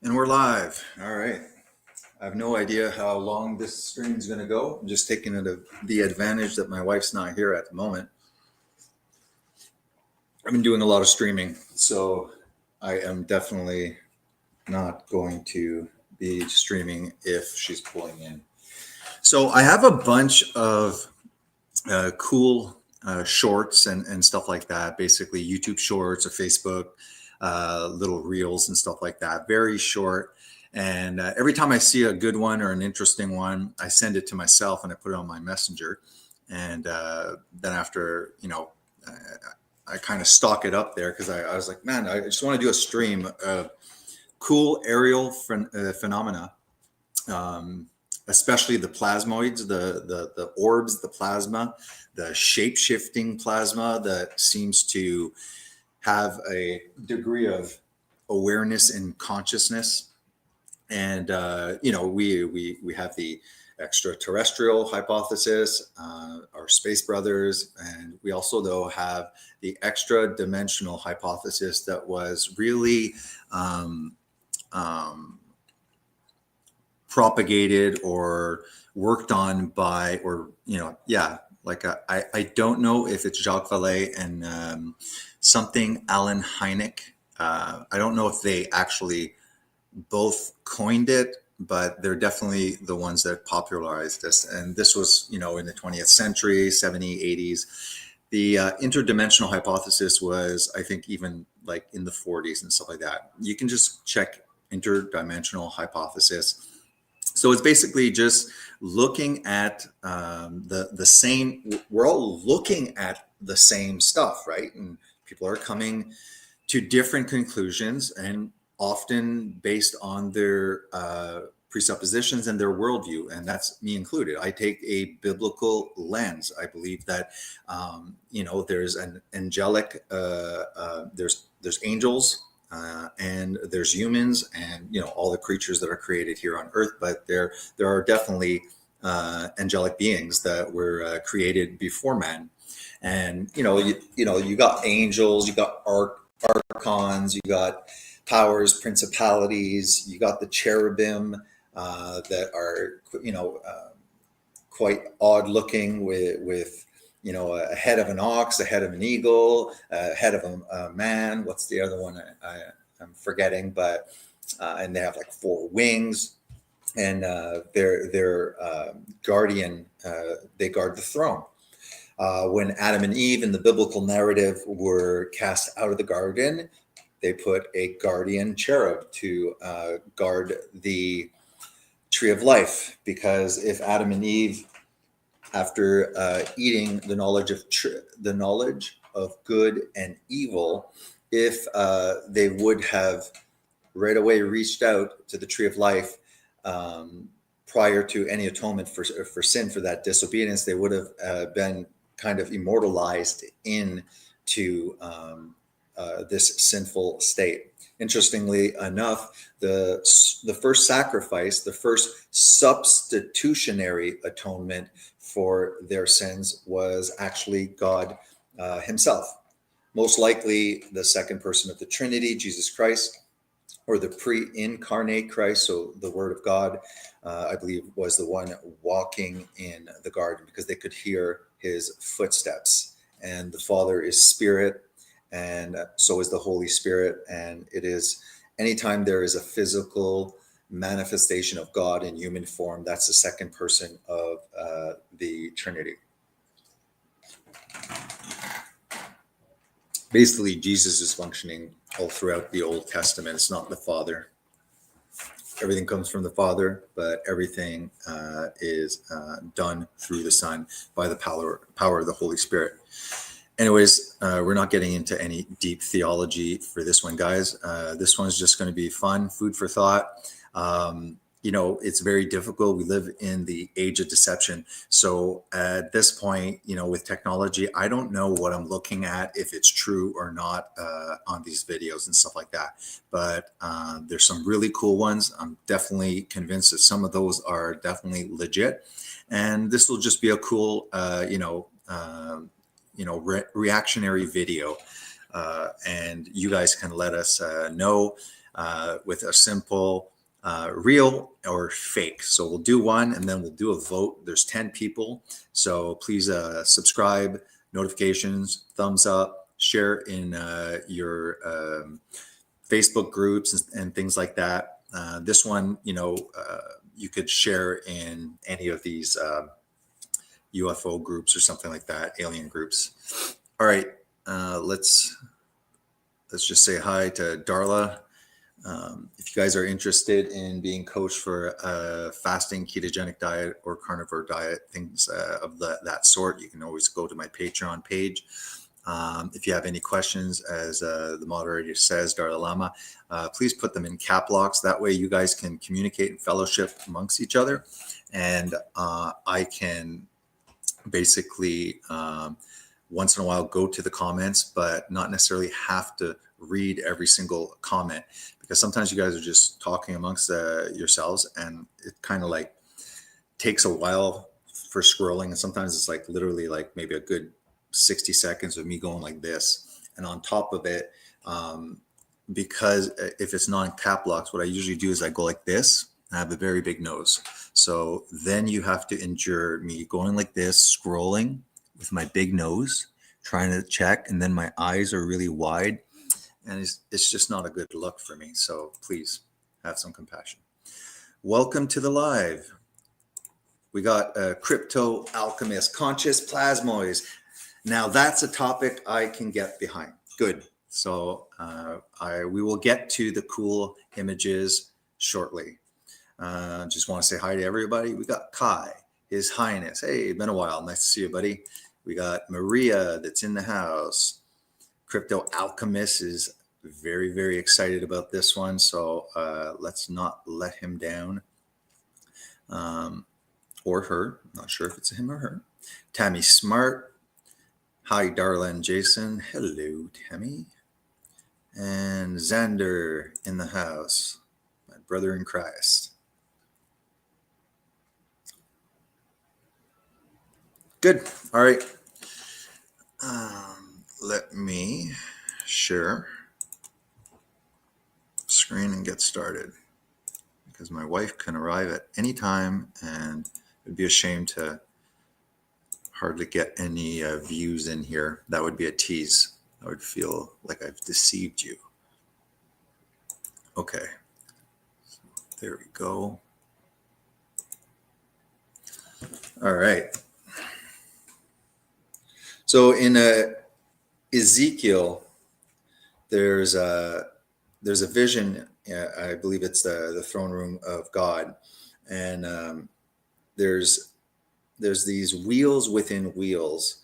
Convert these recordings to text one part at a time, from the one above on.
And we're live. All right. I have no idea how long this stream is going to go. I'm just taking the advantage that my wife's not here at the moment. I've been doing a lot of streaming, so I am definitely not going to be streaming if she's pulling in. So I have a bunch of cool shorts and stuff like that, basically YouTube shorts or Facebook little reels and stuff like that, very short. And every time I see a good one or an interesting one, I send it to myself and I put it on my messenger. And then after, I kind of stock it up there because I was like, man, I just want to do a stream of cool aerial phenomena, especially the plasmoids, the orbs, the plasma, the shape-shifting plasma that seems to have a degree of awareness and consciousness. And we have the extraterrestrial hypothesis, our space brothers, and we also though have the extra dimensional hypothesis that was really propagated or worked on by, I don't know if it's Jacques Vallée and something Alan Hynek. I don't know if they actually both coined it, but they're definitely the ones that popularized this. And this was, in the 20th century, 70s, 80s. The interdimensional hypothesis was, I think, even like in the 40s and stuff like that. You can just check interdimensional hypothesis. So it's basically just looking at the same, we're all looking at the same stuff, right? And people are coming to different conclusions, and often based on their presuppositions and their worldview, and that's me included. I take a biblical lens. I believe that there's an angelic, there's angels, and there's humans, and all the creatures that are created here on Earth. But there are definitely angelic beings that were created before man, and you got angels, you got archons, you got powers, principalities, you got the cherubim that are quite odd looking with a head of an ox, a head of an eagle, a head of a man. What's the other one? I'm forgetting, but and they have like four wings, and they're guardian. They guard the throne. When Adam and Eve in the biblical narrative were cast out of the garden, they put a guardian cherub to guard the tree of life, because if Adam and Eve, after eating the knowledge of good and evil, if they would have right away reached out to the tree of life prior to any atonement for sin, for that disobedience, they would have been kind of immortalized into this sinful state. Interestingly enough, the first sacrifice, the first substitutionary atonement for their sins was actually God himself. Most likely the second person of the Trinity, Jesus Christ, or the pre-incarnate Christ, so the Word of God, I believe, was the one walking in the garden, because they could hear his footsteps. And the Father is spirit, and so is the Holy Spirit. And it is, anytime there is a physical manifestation of God in human form, that's the second person of the Trinity. Basically, Jesus is functioning all throughout the Old Testament. It's not the Father. Everything comes from the Father, but everything is done through the Son by the power of the Holy Spirit. Anyways, we're not getting into any deep theology for this one, guys. This one's just going to be fun, food for thought. It's very difficult. We live in the age of deception. So at this point, with technology, I don't know what I'm looking at, if it's true or not on these videos and stuff like that. But there's some really cool ones. I'm definitely convinced that some of those are definitely legit. And this will just be a cool, reactionary video. And you guys can let us know. with a simple real or fake. So we'll do one and then we'll do a vote. There's 10 people. So please subscribe, notifications, thumbs up, share in your Facebook groups and things like that. This one, you could share in any of these UFO groups or something like that, alien groups. All right, let's just say hi to Darla. If you guys are interested in being coached for a fasting ketogenic diet or carnivore diet, things of that sort, you can always go to my Patreon page. If you have any questions, as the moderator says, Darla Lama, please put them in cap locks. That way you guys can communicate and fellowship amongst each other. And I can basically once in a while go to the comments, but not necessarily have to read every single comment, because sometimes you guys are just talking amongst yourselves and it kind of like takes a while for scrolling. And sometimes it's like literally like maybe a good 60 seconds of me going like this. And on top of it, because if it's not in cap locks, what I usually do is I go like this. I have a very big nose. So then you have to endure me going like this, scrolling with my big nose, trying to check. And then my eyes are really wide. And it's just not a good look for me. So please have some compassion. Welcome to the live. We got a crypto alchemist, conscious plasmoids. Now that's a topic I can get behind. Good. So we will get to the cool images shortly. Just want to say hi to everybody. We got Kai, His Highness. Hey, been a while. Nice to see you, buddy. We got Maria that's in the house. Crypto Alchemist is very, very excited about this one. So let's not let him down. Or her. Not sure if it's him or her. Tammy Smart. Hi, Darla and Jason. Hello, Tammy. And Xander in the house. My brother in Christ. Good. All right. Let me share screen and get started, because my wife can arrive at any time and it would be a shame to hardly get any views in here. That would be a tease. I would feel like I've deceived you. Okay. There we go. All right. So in Ezekiel, there's a vision. I believe it's the throne room of God, and there's these wheels within wheels.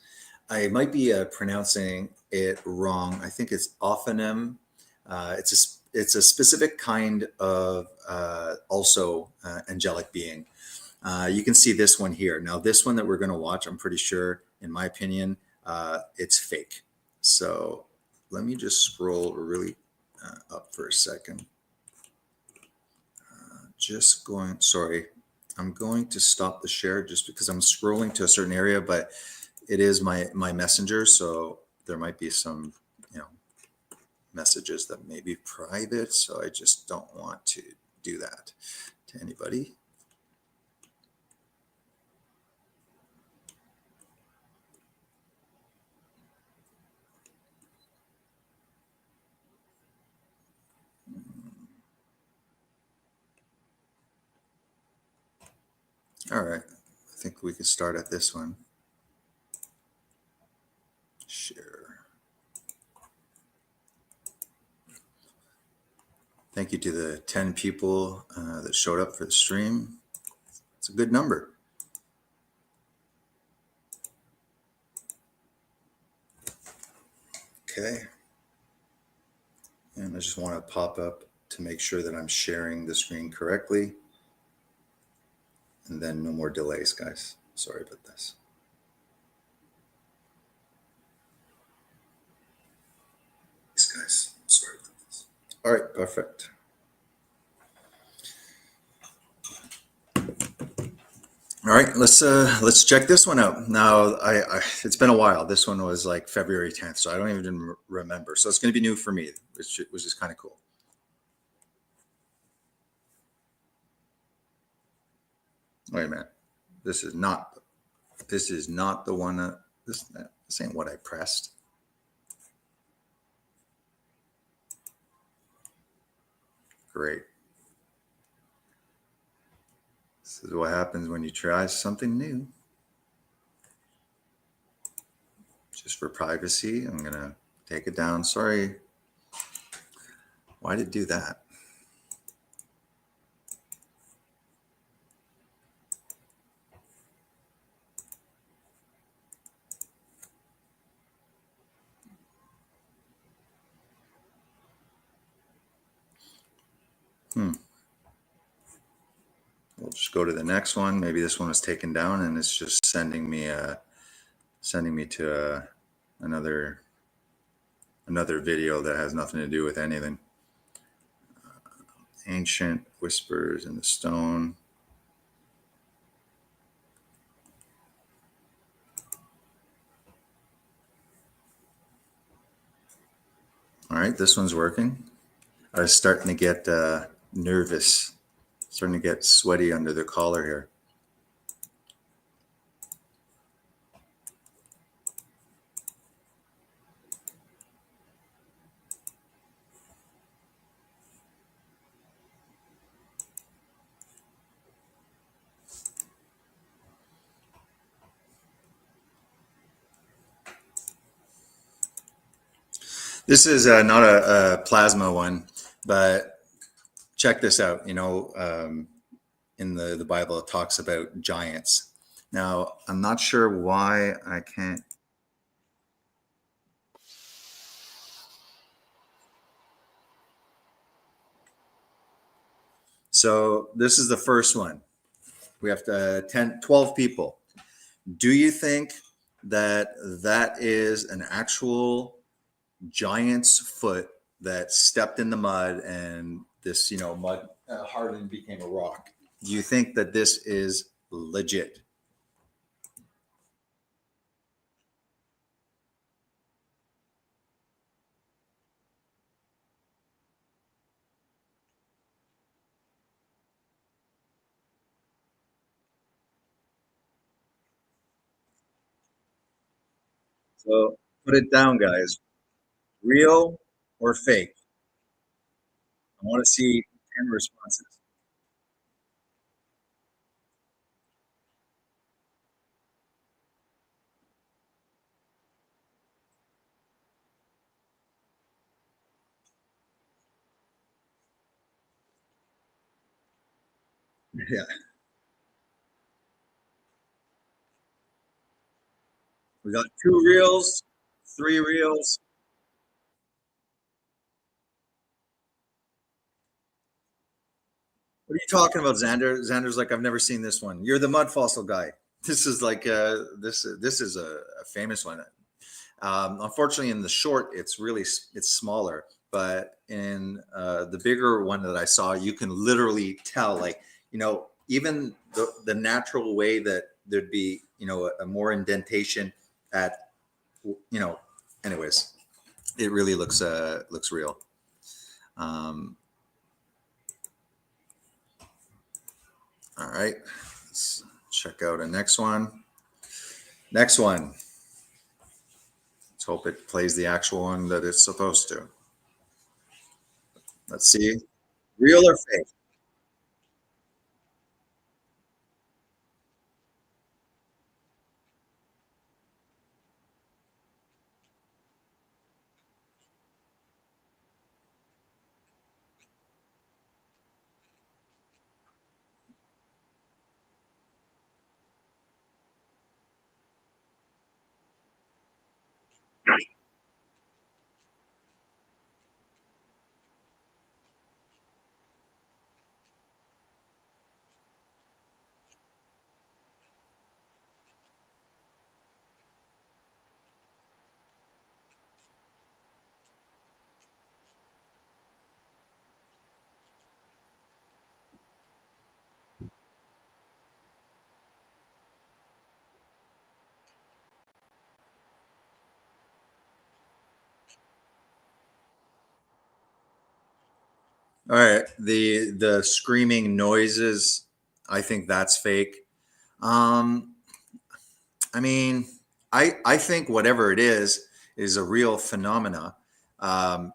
I might be pronouncing it wrong. I think it's Ophanim. It's a specific kind of also angelic being. You can see this one here. Now, this one that we're going to watch, I'm pretty sure, in my opinion, it's fake. So let me just scroll really up for a second. I'm going to stop the share just because I'm scrolling to a certain area, but it is my messenger. So there might be some, messages that may be private. So I just don't want to do that to anybody. All right, I think we could start at this one. Share. Thank you to the 10 people that showed up for the stream. It's a good number. Okay. And I just want to pop up to make sure that I'm sharing the screen correctly. And then no more delays, guys. Sorry about this. Thanks, guys. Sorry about this. All right, perfect. All right, let's check this one out. Now, it's been a while. This one was like February 10th, so I don't even remember. So it's going to be new for me, which is kind of cool. Wait a minute. This is not. This is not the one. This ain't what I pressed. Great. This is what happens when you try something new. Just for privacy, I'm gonna take it down. Sorry. Why did it do that? Hmm. We'll just go to the next one. Maybe this one was taken down and it's just sending me to another video that has nothing to do with anything. Ancient whispers in the stone. All right, this one's working. I was starting to get nervous, starting to get sweaty under the collar here. This is not a plasma one, but check this out. In the Bible, it talks about giants. Now, I'm not sure why I can't. So this is the first one. We have 12 people. Do you think that that is an actual giant's foot that stepped in the mud and this, mud hardened, became a rock? Do you think that this is legit? So put it down, guys. Real or fake? I want to see 10 responses. Yeah. We got 2 reels, 3 reels. What are you talking about, Xander? Xander's like, I've never seen this one. You're the mud fossil guy. This is like this is a famous one. Unfortunately, in the short, it's smaller, but in the bigger one that I saw, you can literally tell, like, even the natural way that there'd be, a more indentation at, you know, anyways, it really looks real. Um, all right, let's check out a next one. Next one. Let's hope it plays the actual one that it's supposed to. Let's see. Real or fake? All right. The screaming noises. I think that's fake. Um, I mean, I think whatever it is a real phenomena. Um,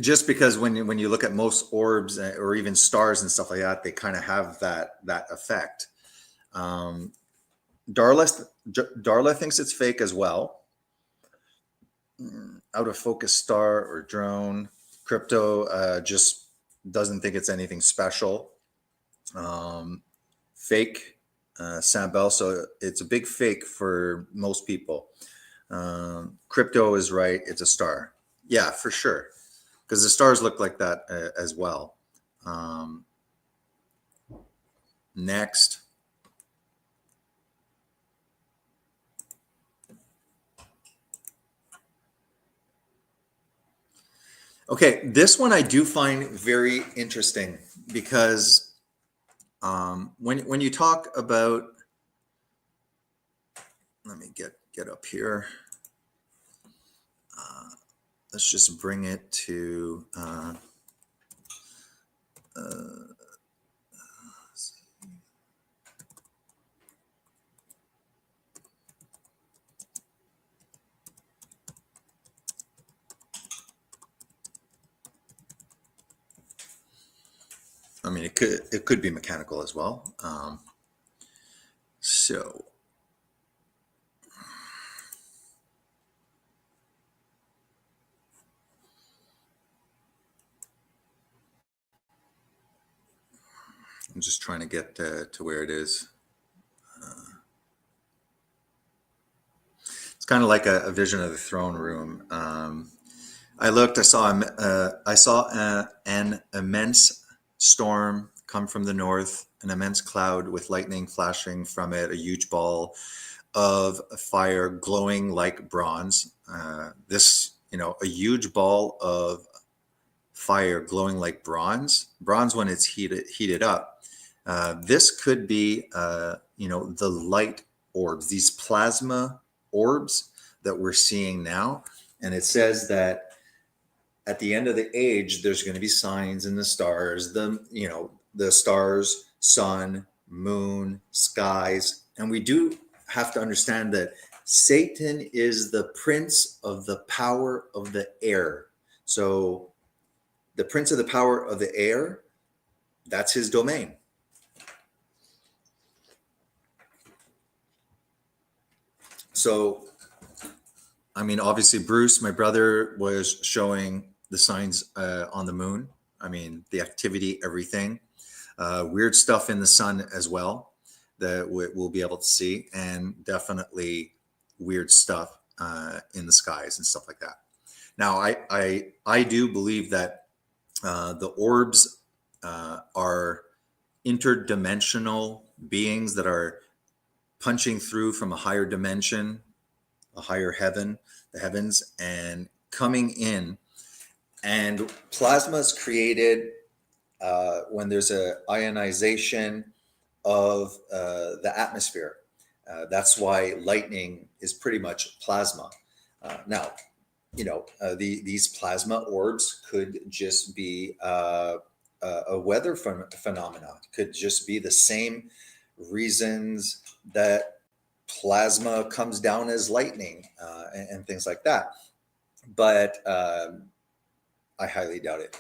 just because when you look at most orbs or even stars and stuff like that, they kind of have that effect. Um, Darla Darla thinks it's fake as well. Out of focus star or drone. Crypto just doesn't think it's anything special. Fake, Sam Bell. So it's a big fake for most people. Crypto is right. It's a star. Yeah, for sure. Because the stars look like that as well. Um, Next. Okay, this one I do find very interesting because when you talk about, let me get up here. Let's just bring it to. I mean, it could be mechanical as well. So I'm just trying to get to where it is. It's kind of like a vision of the throne room. I looked. I saw an immense storm come from the north. An immense cloud with lightning flashing from it. A huge ball of fire glowing like bronze. A huge ball of fire glowing like bronze. Bronze when it's heated up. This could be, the light orbs, these plasma orbs that we're seeing now. And it says that at the end of the age, there's going to be signs in the stars, the stars, sun, moon, skies. And we do have to understand that Satan is the prince of the power of the air. So the prince of the power of the air, that's his domain. So, I mean, obviously, Bruce, my brother, was showing the signs on the moon. I mean, the activity, everything. Weird stuff in the sun as well that we'll be able to see, and definitely weird stuff in the skies and stuff like that. Now, I do believe that the orbs are interdimensional beings that are punching through from a higher dimension, a higher heaven, the heavens, and coming in. And plasma is created when there's a ionization of the atmosphere. That's why lightning is pretty much plasma. Now, these plasma orbs could just be a weather phenomenon. It could just be the same reasons that plasma comes down as lightning and things like that. But I highly doubt it.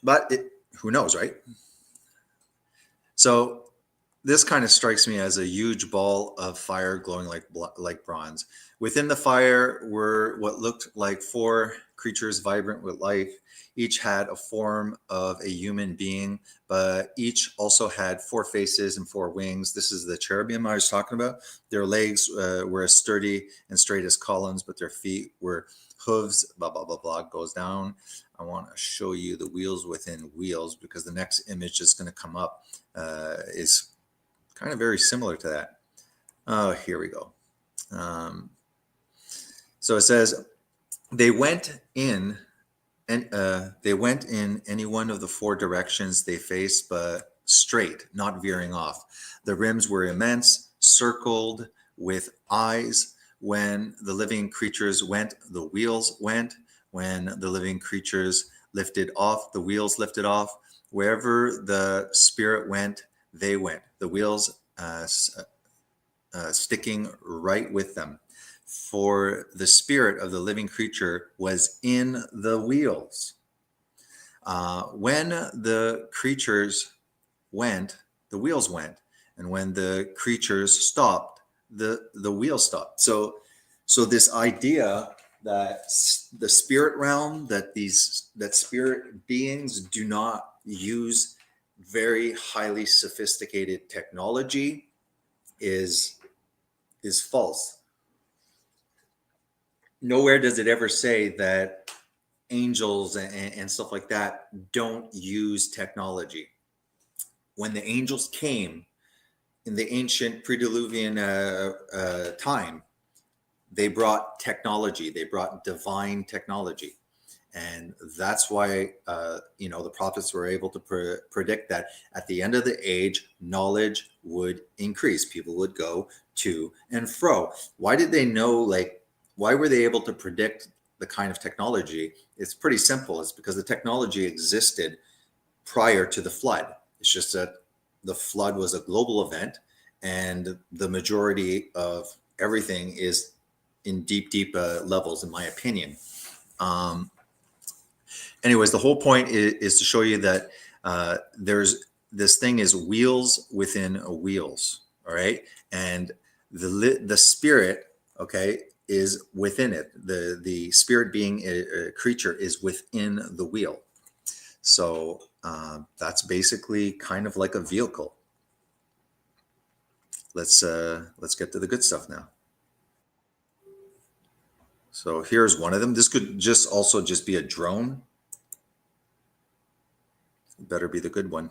But who knows, right? So this kind of strikes me as a huge ball of fire glowing like bronze. Within the fire were what looked like 4 creatures vibrant with life. Each had a form of a human being, but each also had 4 faces and 4 wings. This is the cherubim I was talking about. Their legs were as sturdy and straight as columns, but their feet were hooves, blah, blah, blah, blah, goes down. I want to show you the wheels within wheels because the next image that's going to come up is kind of very similar to that. Oh, here we go. So it says, they went in any one of the 4 directions they faced, but straight, not veering off. The rims were immense, circled with eyes. When the living creatures went, the wheels went. When the living creatures lifted off, the wheels lifted off. Wherever the spirit went, they went. The wheels sticking right with them. For the spirit of the living creature was in the wheels. When the creatures went, the wheels went, and when the creatures stopped, the wheels stopped. So this idea that the spirit realm, that spirit beings do not use very highly sophisticated technology is false. Nowhere does it ever say that angels and stuff like that don't use technology. When the angels came in the ancient pre-Diluvian time, they brought technology. They brought divine technology, and that's why the prophets were able to predict that at the end of the age, knowledge would increase. People would go to and fro. Why did they know? Why were they able to predict the kind of technology? It's pretty simple. It's because the technology existed prior to the flood. It's just that the flood was a global event, and the majority of everything is in deep levels, in my opinion. Um, Anyways, the whole point is to show you that there's this thing is wheels within a wheels. All right, and the spirit, okay, is within it. The spirit being a creature is within the wheel. So that's basically kind of like a vehicle. Let's get to the good stuff now. So here's one of them. This could just also just be a drone. Better be the good one.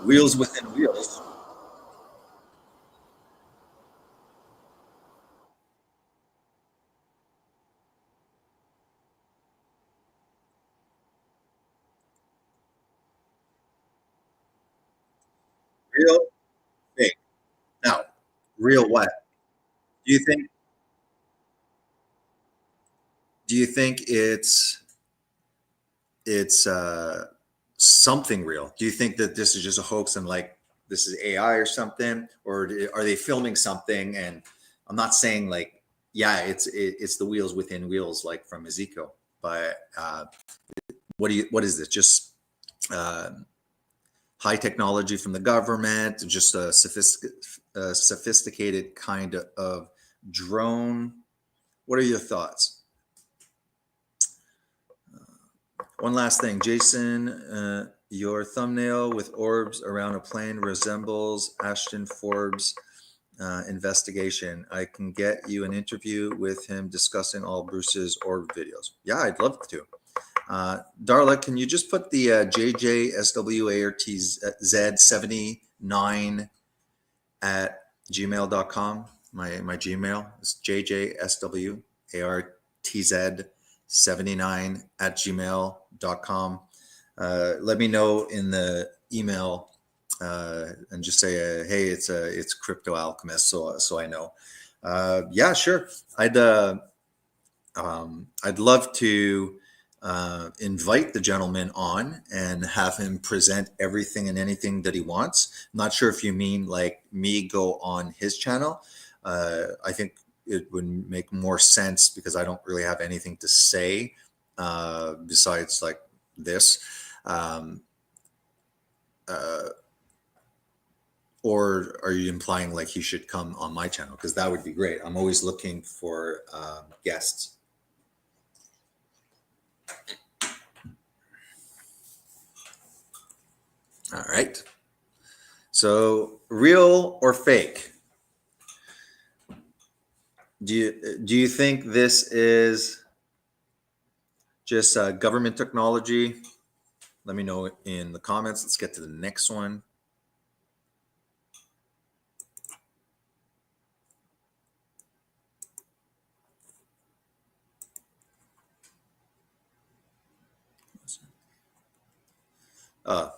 Wheels within wheels. Real, fake. Now, real what? Do you think? Do you think it's something real? Do you think that this is just a hoax and like this is AI or something, or are they filming something? And I'm not saying like, yeah, it's the wheels within wheels, like from Ezekiel, but what is this? Just uh, high technology from the government, just a sophisticated kind of drone. What are your thoughts? One last thing, Jason, your thumbnail with orbs around a plane resembles Ashton Forbes' investigation. I can get you an interview with him discussing all Bruce's orb videos. Yeah, I'd love to. Darla, can you just put the JJSWARTZ79 at gmail.com? My Gmail is JJSWARTZ79 at gmail.com. Let me know in the email and just say, hey, it's Crypto Alchemist, so I know. Yeah, sure. I'd love to invite the gentleman on and have him present everything and anything that he wants. I'm not sure if you mean like me go on his channel. I think it would make more sense because I don't really have anything to say besides like this. Um, uh, or are you implying like he should come on my channel? Because that would be great. I'm always looking for guests. All right. So, real or fake? Do you think this is just government technology? Let me know in the comments. Let's get to the next one.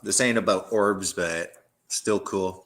This ain't about orbs, but still cool.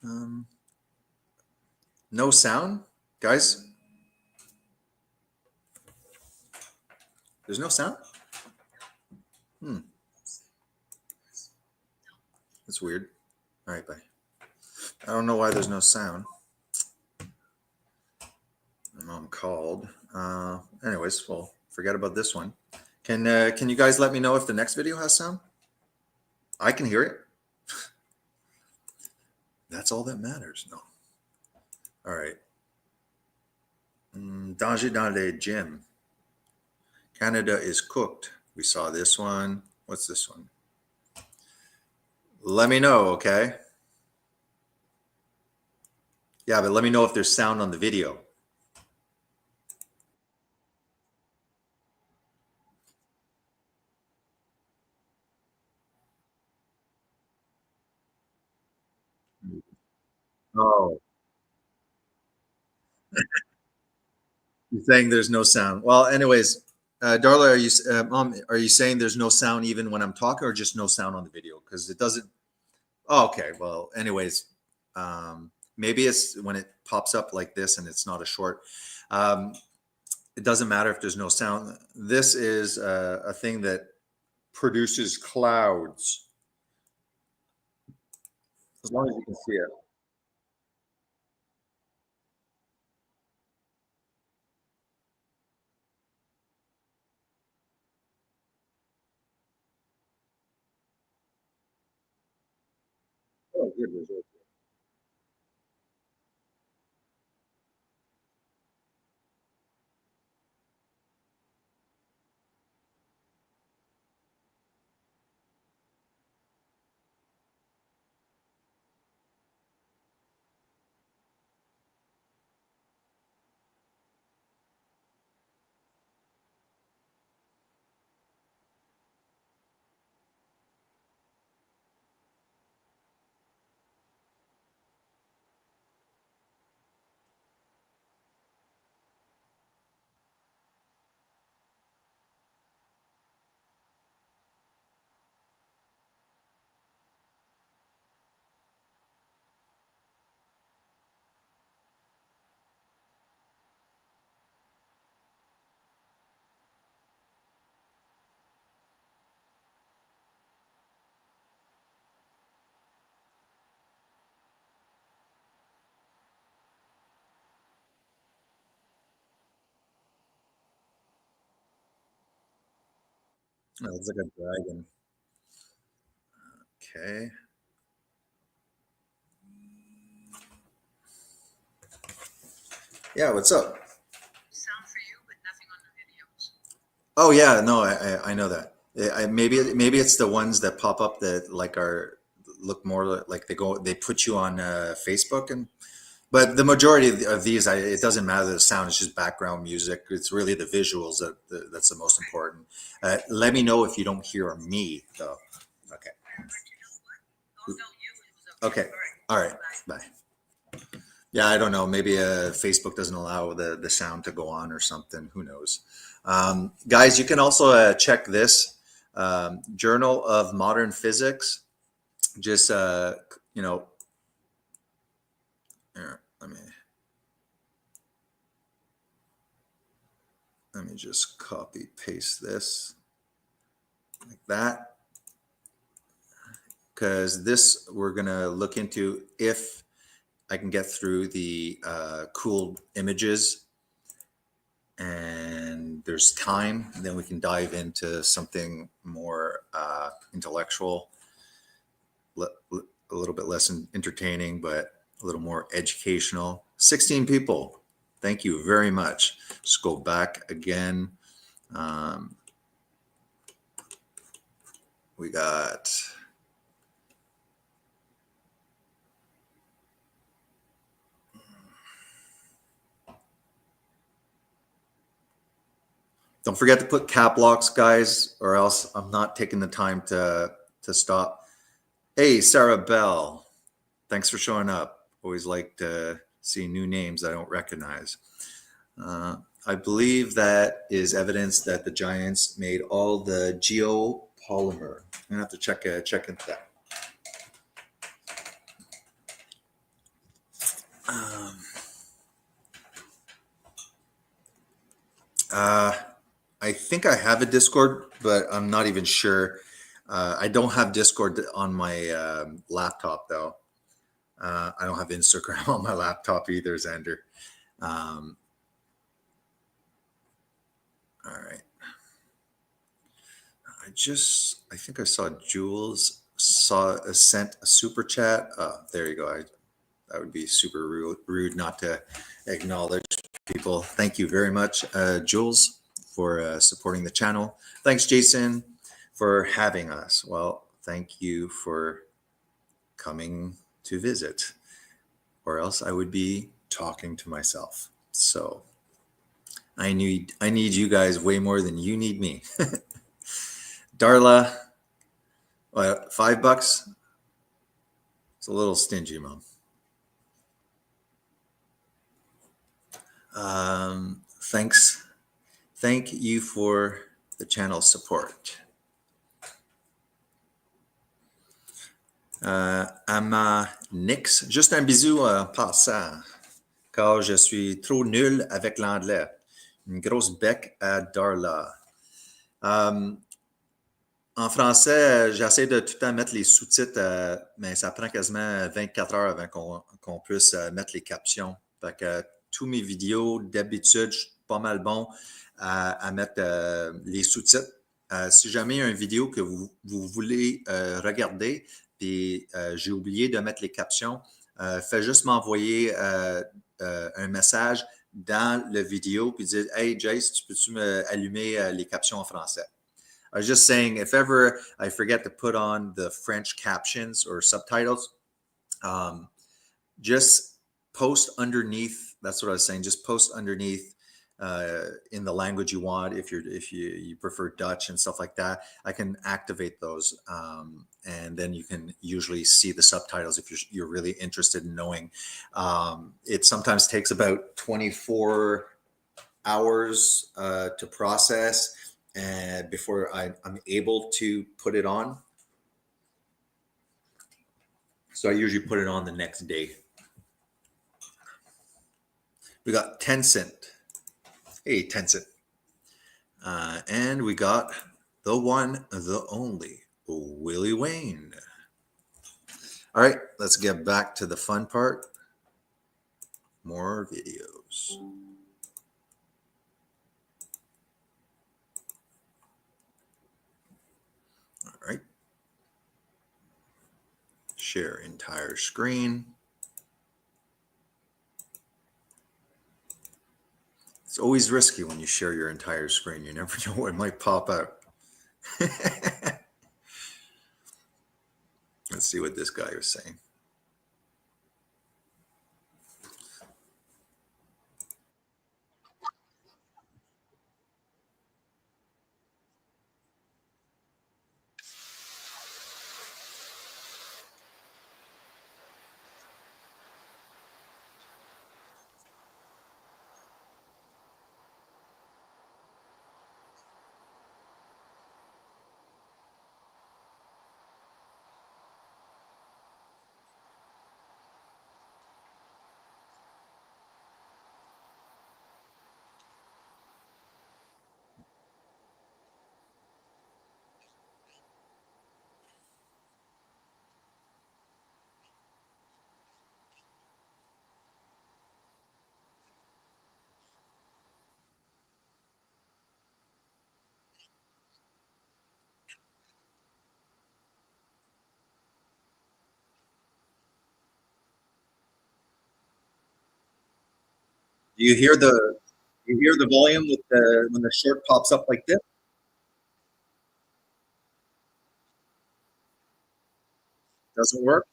Um, no sound, guys. There's no sound. Hmm, that's weird. All right, bye. I don't know why there's no sound. My mom called. Anyways, well, forget about this one. Can you guys let me know if the next video has sound? I can hear it. That's all that matters. No. All right. Danger dans les gym. Canada is cooked. We saw this one. What's this one? Let me know, okay? Yeah, but let me know if there's sound on the video. Oh, you're saying there's no sound. Well, anyways, Darla, Mom, are you saying there's no sound even when I'm talking, or just no sound on the video? Because it doesn't. Oh, okay. Well, anyways, maybe it's when it pops up like this and it's not a short. Um, it doesn't matter if there's no sound. This is a thing that produces clouds, as long as you can see it. Oh, good result. Oh, it's like a dragon. Okay. Yeah, what's up? Oh yeah, no, I know that. Maybe it's the ones that pop up that like are look more like they put you on Facebook, and but the majority of these it doesn't matter the sound, it's just background music. It's really the visuals that's the most important. Let me know if you don't hear me though. Okay. Okay. All right. Bye. Yeah, I don't know. Maybe Facebook doesn't allow the sound to go on or something. Who knows? Guys, you can also check this Journal of Modern Physics. Just you know, here, let me just copy paste this like that, because this we're gonna look into if I can get through the cool images and there's time, then we can dive into something more intellectual, a little bit less entertaining, but a little more educational. 16 people. Thank you very much. Just go back again. Um, we got don't forget to put cap locks, guys, or else I'm not taking the time to stop. Hey, Sarah Bell, thanks for showing up. Always like to see new names I don't recognize. I believe that is evidence that the giants made all the geopolymer. I'm gonna have to check into that. Uh, I think I have a Discord, but I'm not even sure. I don't have Discord on my laptop, though. I don't have Instagram on my laptop either, Xander. Um, all right. I think I saw Jules sent a super chat. There you go. That would be super rude not to acknowledge people. Thank you very much, Jules, for supporting the channel. Thanks, Jason, for having us. Well, thank you for coming to visit, or else I would be talking to myself. So I need you guys way more than you need me. Darla, what, $5? It's a little stingy, Mom. Thanks. Thank you for the channel support. Ama Nix, juste un bisou en passant, car je suis trop nul avec l'anglais. Une grosse bec à Darla. En français, j'essaie de tout le temps mettre les sous-titres, mais ça prend quasiment 24 heures avant qu'on puisse mettre les captions. Fait que tous mes vidéos, d'habitude, je suis pas mal bon à mettre les sous-titres. Si jamais il y a une vidéo que vous voulez regarder, puis j'ai oublié de mettre les captions, faites juste m'envoyer un message dans la vidéo, puis dire « Hey Jace, tu peux-tu me allumer les captions en français? » I was just saying, if ever I forget to put on the French captions or subtitles, just post underneath. That's what I was saying. Just post underneath in the language you want. If you prefer Dutch and stuff like that, I can activate those, and then you can usually see the subtitles if you're really interested in knowing. It sometimes takes about 24 hours to process. And before I'm able to put it on. So I usually put it on the next day. We got Tencent. Hey, Tencent. And we got the one, the only, Willie Wayne. All right, let's get back to the fun part. More videos. All right. Share entire screen. It's always risky when you share your entire screen. You never know what might pop out. Let's see what this guy was saying. Do you hear the volume with when the short pops up like this? Doesn't work?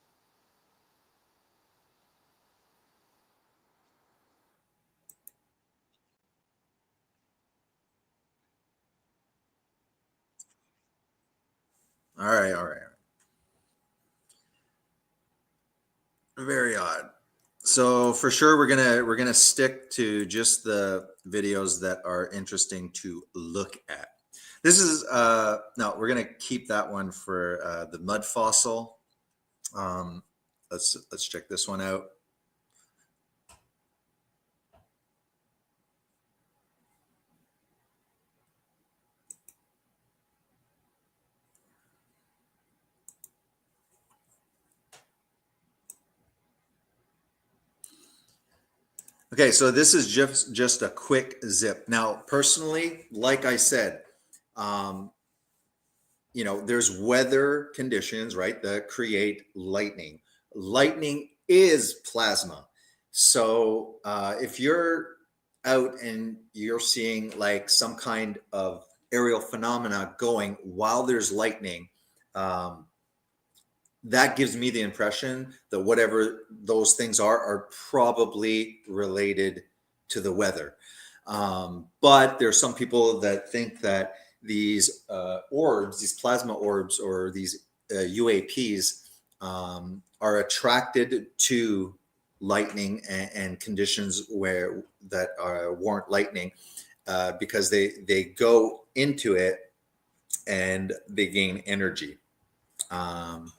All right, all right. Very odd. So for sure we're gonna stick to just the videos that are interesting to look at. This is no, we're gonna keep that one for the mud fossil. Let's check this one out. Okay, so this is just a quick zip. Now, personally, like I said, um, there's weather conditions, right, that create lightning. Lightning is plasma. So if you're out and you're seeing like some kind of aerial phenomena going while there's lightning, um, that gives me the impression that whatever those things are probably related to the weather. But there's some people that think that these orbs, these plasma orbs, or these UAPs are attracted to lightning and conditions where that warrant lightning because they go into it and they gain energy. Um,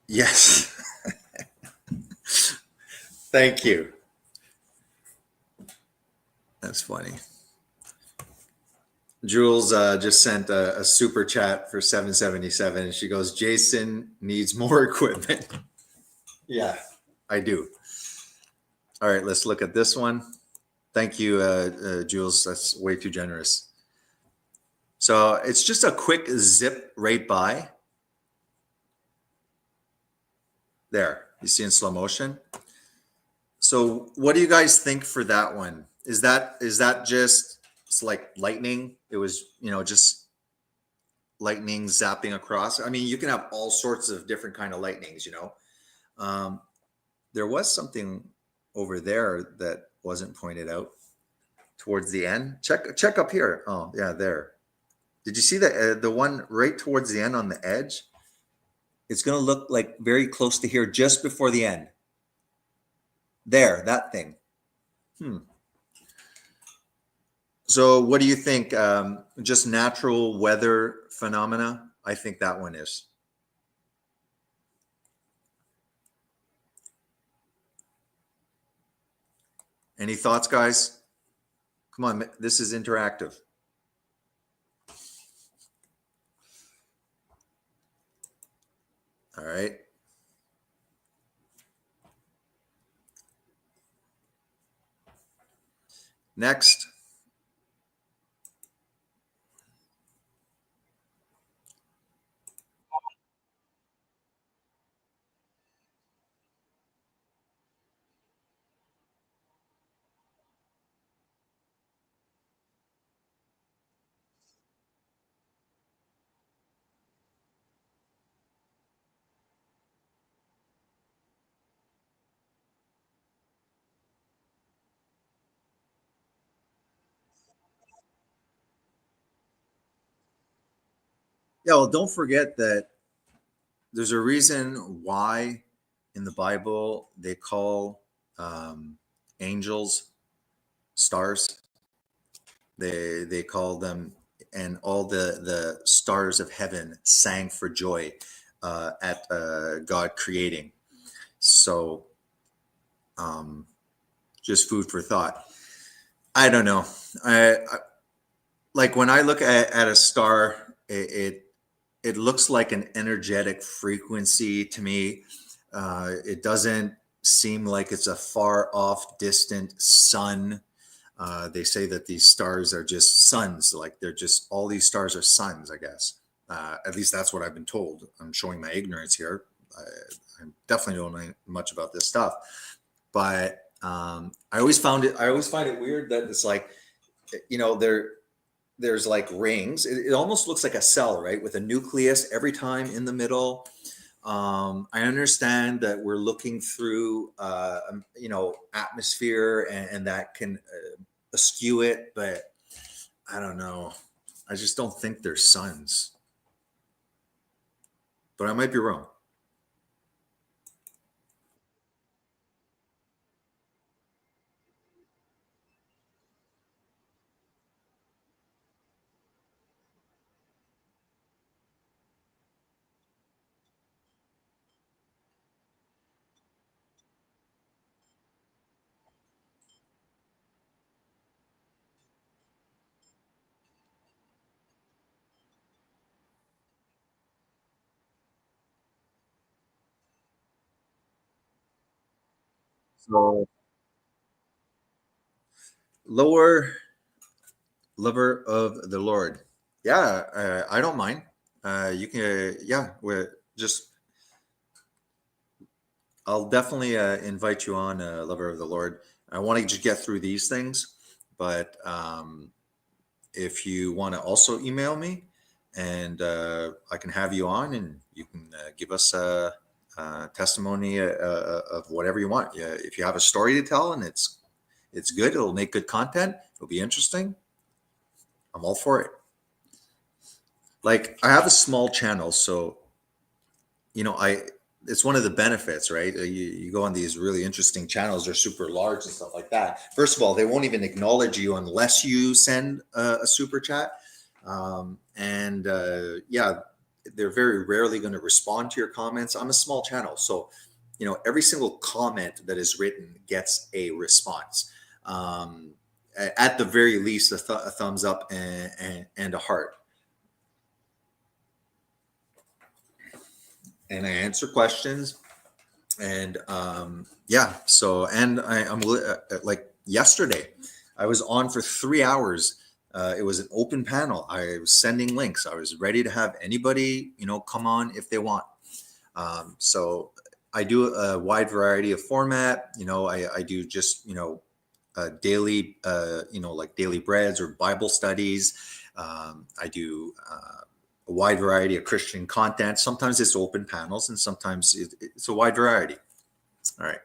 yes. Thank you. That's funny. Jules just sent a super chat for 777. She goes, Jason needs more equipment. Yeah, I do. All right, let's look at this one. Thank you, Jules. That's way too generous. So it's just a quick zip right by. There, you see in slow motion. So what do you guys think for that one? Is that just it's like lightning? It was, just lightning zapping across. I mean, you can have all sorts of different kind of lightnings. Um, there was something over there that wasn't pointed out towards the end. Check up here. Oh, yeah, there. Did you see the one right towards the end on the edge? It's going to look like very close to here, just before the end. There, that thing. Hmm. So, what do you think? Just natural weather phenomena? I think that one is. Any thoughts, guys? Come on, this is interactive. All right. Next. Yeah, well, don't forget that there's a reason why in the Bible they call angels stars. They call them, and all the stars of heaven sang for joy at God creating. So, um, just food for thought. I don't know. I like when I look at a star, it looks like an energetic frequency to me. It doesn't seem like it's a far off, distant sun. They say that these stars are just suns, like they're just all these stars are suns, I guess. At least that's what I've been told. I'm showing my ignorance here. I definitely don't know much about this stuff, but I always find it weird that it's like, there's like rings. It almost looks like a cell, right, with a nucleus every time in the middle. I understand that we're looking through, atmosphere, and that can askew it, but I don't know. I just don't think they're suns, but I might be wrong. So Lower lover of the Lord. Yeah, I don't mind. You can, yeah, we're just, I'll definitely invite you on, lover of the Lord. I want to just get through these things, but if you want to also email me, and I can have you on, and you can give us a testimony of whatever you want. Yeah, if you have a story to tell and it's good, it'll make good content. It'll be interesting. I'm all for it. Like, I have a small channel, so I it's one of the benefits, right? You go on these really interesting channels, they're super large and stuff like that. First of all, they won't even acknowledge you unless you send a super chat. And yeah, they're very rarely going to respond to your comments. I'm a small channel, so every single comment that is written gets a response. At the very least, a thumbs up and a heart. And I answer questions. And yeah, so, and I'm like yesterday, I was on for 3 hours. It was an open panel. I was sending links. I was ready to have anybody, come on if they want. So I do a wide variety of format. I do just, daily, like daily breads or Bible studies. I do a wide variety of Christian content. Sometimes it's open panels, and sometimes it's a wide variety. All right.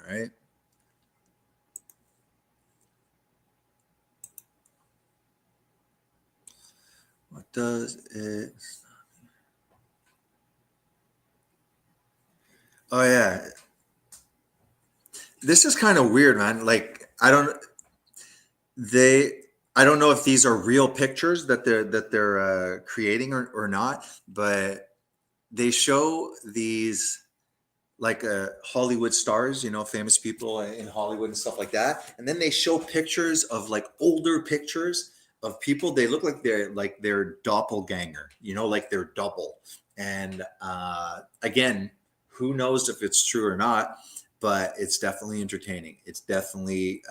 All right. What does it? Oh yeah. This is kind of weird, man. Like, they I don't know if these are real pictures that they're creating or not, but they show these, like, Hollywood stars, famous people in Hollywood and stuff like that. And then they show pictures of, like, older pictures of people. They look like they're doppelganger, like they're double. And again, who knows if it's true or not, but it's definitely entertaining. It's definitely,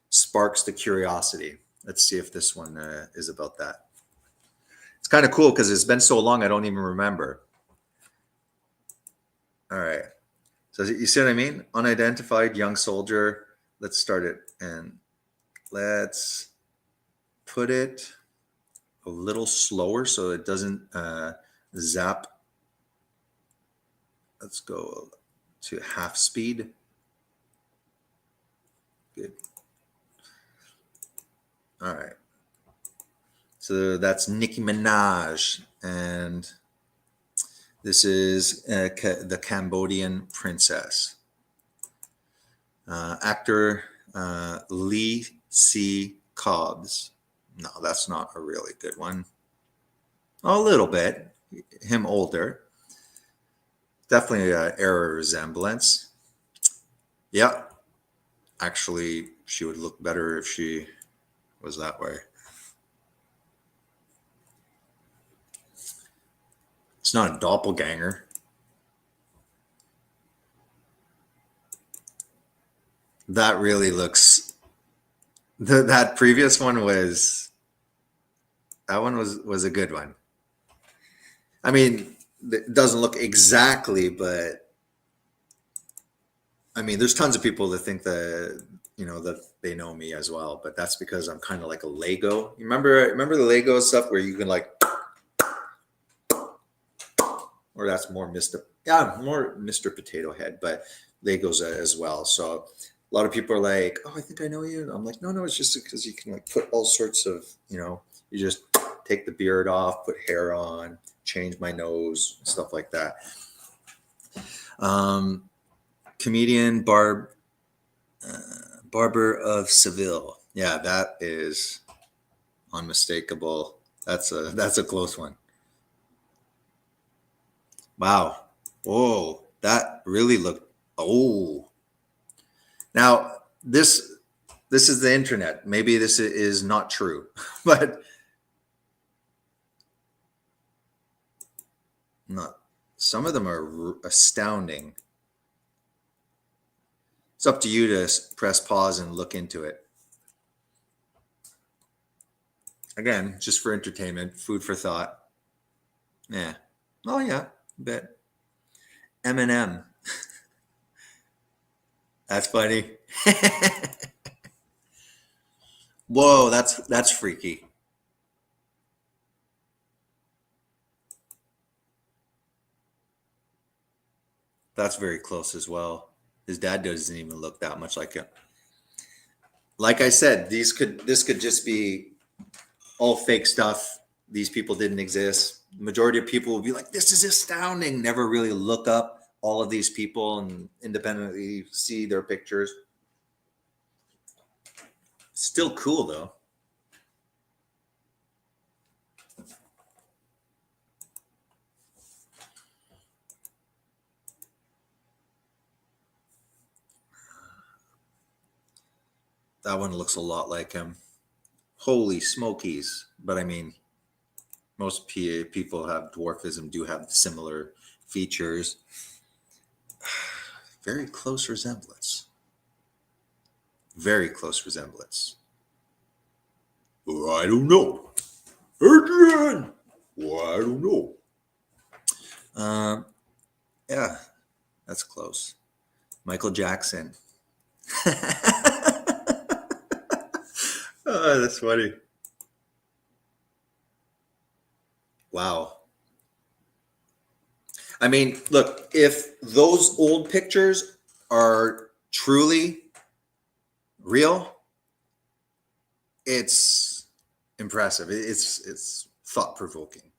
sparks the curiosity. Let's see if this one is about that. It's kind of cool because it's been so long, I don't even remember. All right. So you see what I mean? Unidentified young soldier. Let's start it, and let's put it a little slower so it doesn't zap. Let's go to half speed. Good. All right. So that's Nicki Minaj, and this is the Cambodian princess. Actor Lee C. Cobbs. No, that's not a really good one. A little bit. Him older. Definitely an error resemblance. Yeah. Actually, she would look better if she was that way. It's not a doppelganger. That really looks. That previous one was. That one was a good one. I mean, it doesn't look exactly, but I mean, there's tons of people that think that they know me as well, but that's because I'm kind of like a Lego. You remember the Lego stuff where you can, like, or that's more Mr. Potato Head, but Legos as well. So a lot of people are like, "Oh, I think I know you." And I'm like, "No, no, it's just because you can, like, put all sorts of, you just take the beard off, put hair on, change my nose, stuff like that." Um, Comedian Barber of Seville. Yeah, that is unmistakable. That's a close one. Wow. Whoa, that really looked. Oh, now this. This is the internet. Maybe this is not true, but not. Some of them are astounding. It's up to you to press pause and look into it. Again, just for entertainment, food for thought. Yeah. Oh yeah, bet. Eminem. That's funny. Whoa, that's freaky. That's very close as well. His dad doesn't even look that much like him. Like I said, this could just be all fake stuff. These people didn't exist. The majority of people will be like, "This is astounding." Never really look up all of these people and independently see their pictures. Still cool though. That one looks a lot like him. Holy smokies! But I mean, most people have dwarfism do have similar features. Very close resemblance. Very close resemblance. I don't know. Adrian! Well, I don't know. Um, yeah, that's close. Michael Jackson. Oh, that's funny. Wow. I mean, look, if those old pictures are truly real, it's impressive. It's thought provoking.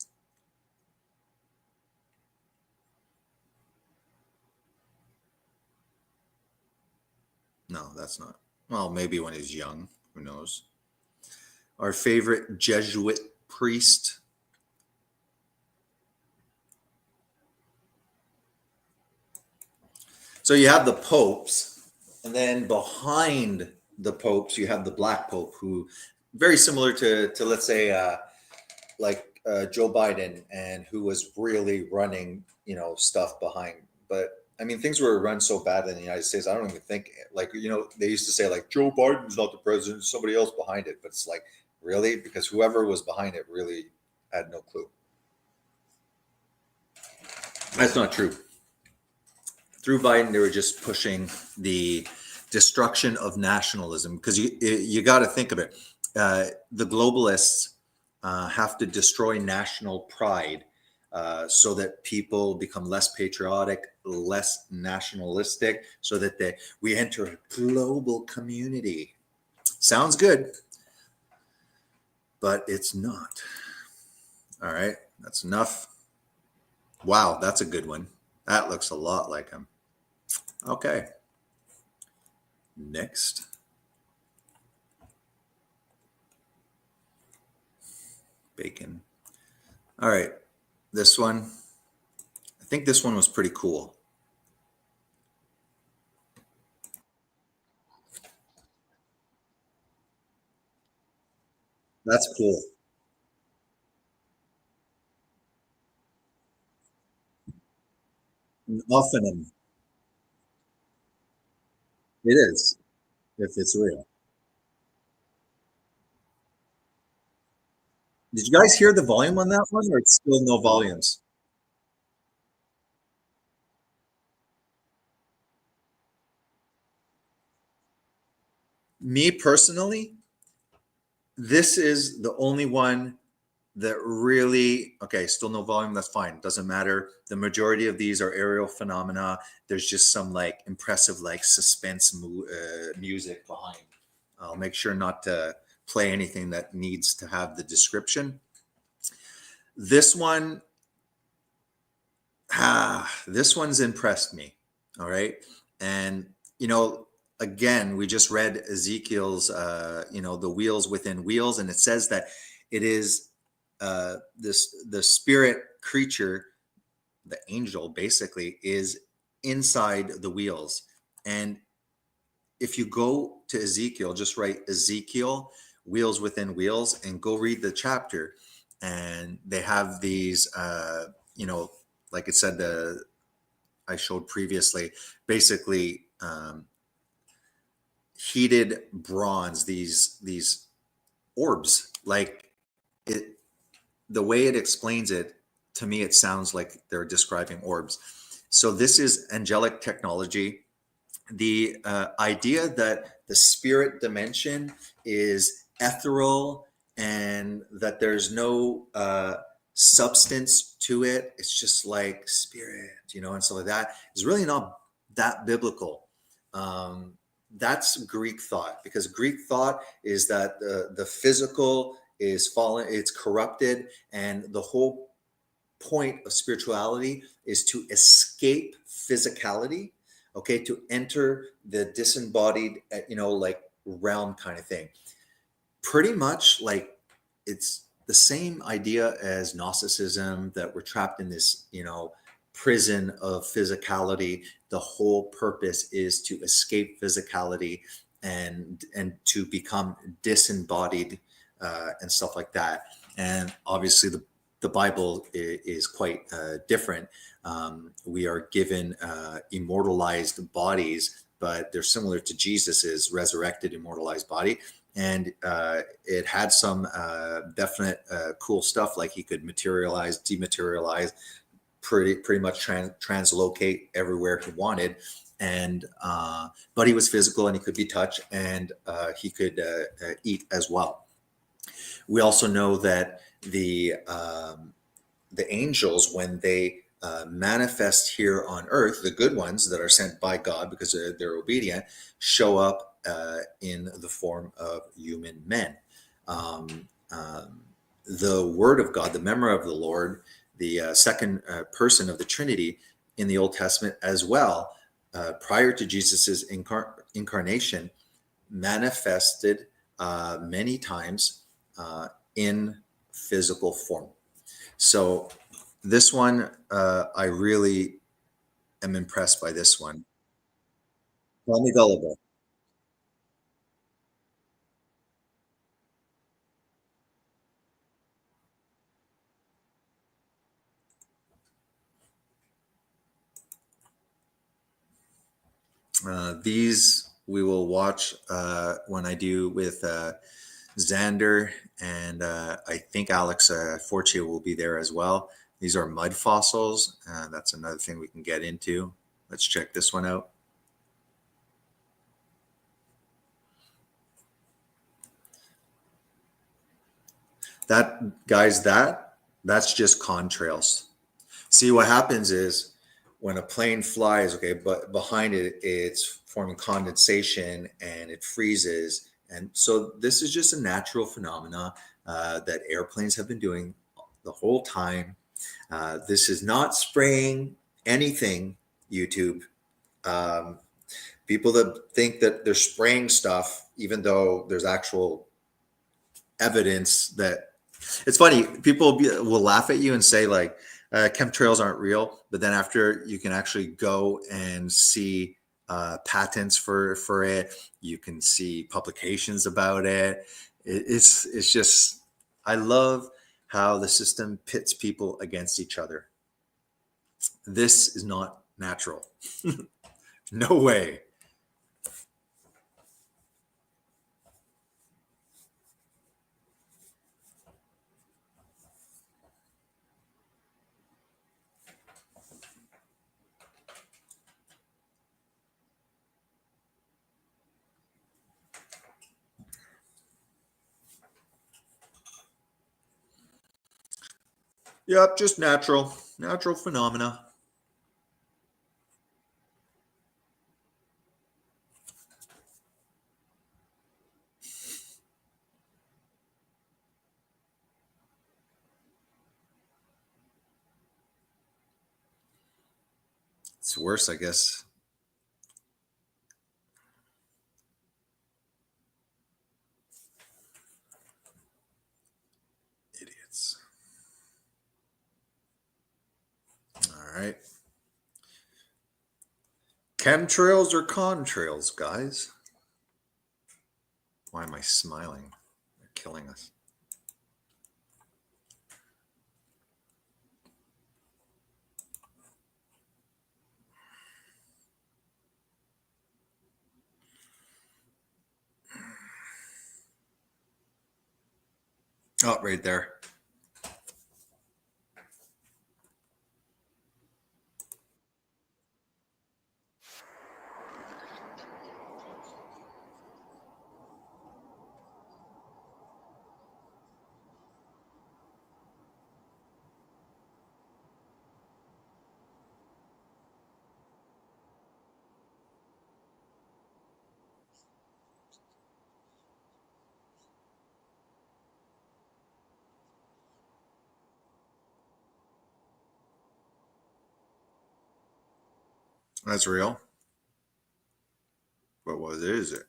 No, that's not. Well, maybe when he's young. Who knows? Our favorite Jesuit priest. So you have the popes, and then behind the popes, you have the black pope, who very similar to let's say Joe Biden, and who was really running stuff behind. But I mean, things were run so bad in the United States. I don't even think they used to say like Joe Biden's not the president, somebody else behind it. But it's like really because whoever was behind it really had no clue. That's not true. Through Biden, they were just pushing the destruction of nationalism because you got to think of it. The globalists have to destroy national pride so that people become less patriotic, less nationalistic, so that we enter a global community. Sounds good, but it's not. All right, that's enough. Wow, that's a good one. That looks a lot like him. Okay. Next. Bacon. All right. This one. I think this one was pretty cool. That's cool. Often it is, if it's real. Did you guys hear the volume on that one, or it's still no volumes? Me personally, this is the only one that really, okay, still no volume, that's fine, doesn't matter. The majority of these are aerial phenomena. There's just some like impressive like suspense music behind. I'll make sure not to play anything that needs to have the description. This one, this one's impressed me. All right. And, again, we just read Ezekiel's, the wheels within wheels, and it says that it is the spirit creature, the angel basically, is inside the wheels. And if you go to Ezekiel, just write Ezekiel, wheels within wheels, and go read the chapter. And they have these, like it said, I showed previously, basically heated bronze, these orbs. Like it, the way it explains it to me, it sounds like they're describing orbs. So this is angelic technology. The idea that the spirit dimension is ethereal and that there's no substance to it, it's just like spirit, and stuff like that, is really not that biblical. um, that's Greek thought, because Greek thought is that the physical is fallen, it's corrupted, and the whole point of spirituality is to escape physicality, okay, to enter the disembodied, like realm kind of thing. Pretty much like it's the same idea as Gnosticism, that we're trapped in this, prison of physicality. The whole purpose is to escape physicality and to become disembodied, and stuff like that. And obviously the Bible is quite different. We are given immortalized bodies, but they're similar to Jesus's resurrected, immortalized body. And it had some definite cool stuff, like he could materialize, dematerialize, pretty much translocate everywhere he wanted. And but he was physical and he could be touched, and he could eat as well. We also know that the angels, when they manifest here on earth, the good ones that are sent by God because they're obedient, show up in the form of human men. Um, the Word of God, the memory of the Lord, the second person of the Trinity in the Old Testament as well, prior to Jesus's incarnation, manifested many times in physical form. So this one, I really am impressed by this one. Call me gullible. These we will watch when I do with Xander, and I think Alex Forcia will be there as well. These are mud fossils. That's another thing we can get into. Let's check this one out. That, guys, that's just contrails. See, what happens is when a plane flies, okay, but behind it, it's forming condensation and it freezes. And so this is just a natural phenomena that airplanes have been doing the whole time. This is not spraying anything, YouTube. Um, People that think that they're spraying stuff, even though there's actual evidence that, it's funny, people will laugh at you and say like chemtrails aren't real, but then after you can actually go and see patents for it, you can see publications about it. It's just, I love how the system pits people against each other. This is not natural. No way. Yep, just natural phenomena. It's worse, I guess. Idiots. All right. Chemtrails or contrails, guys? Why am I smiling? They're killing us. Oh, right there. That's real. But what is it?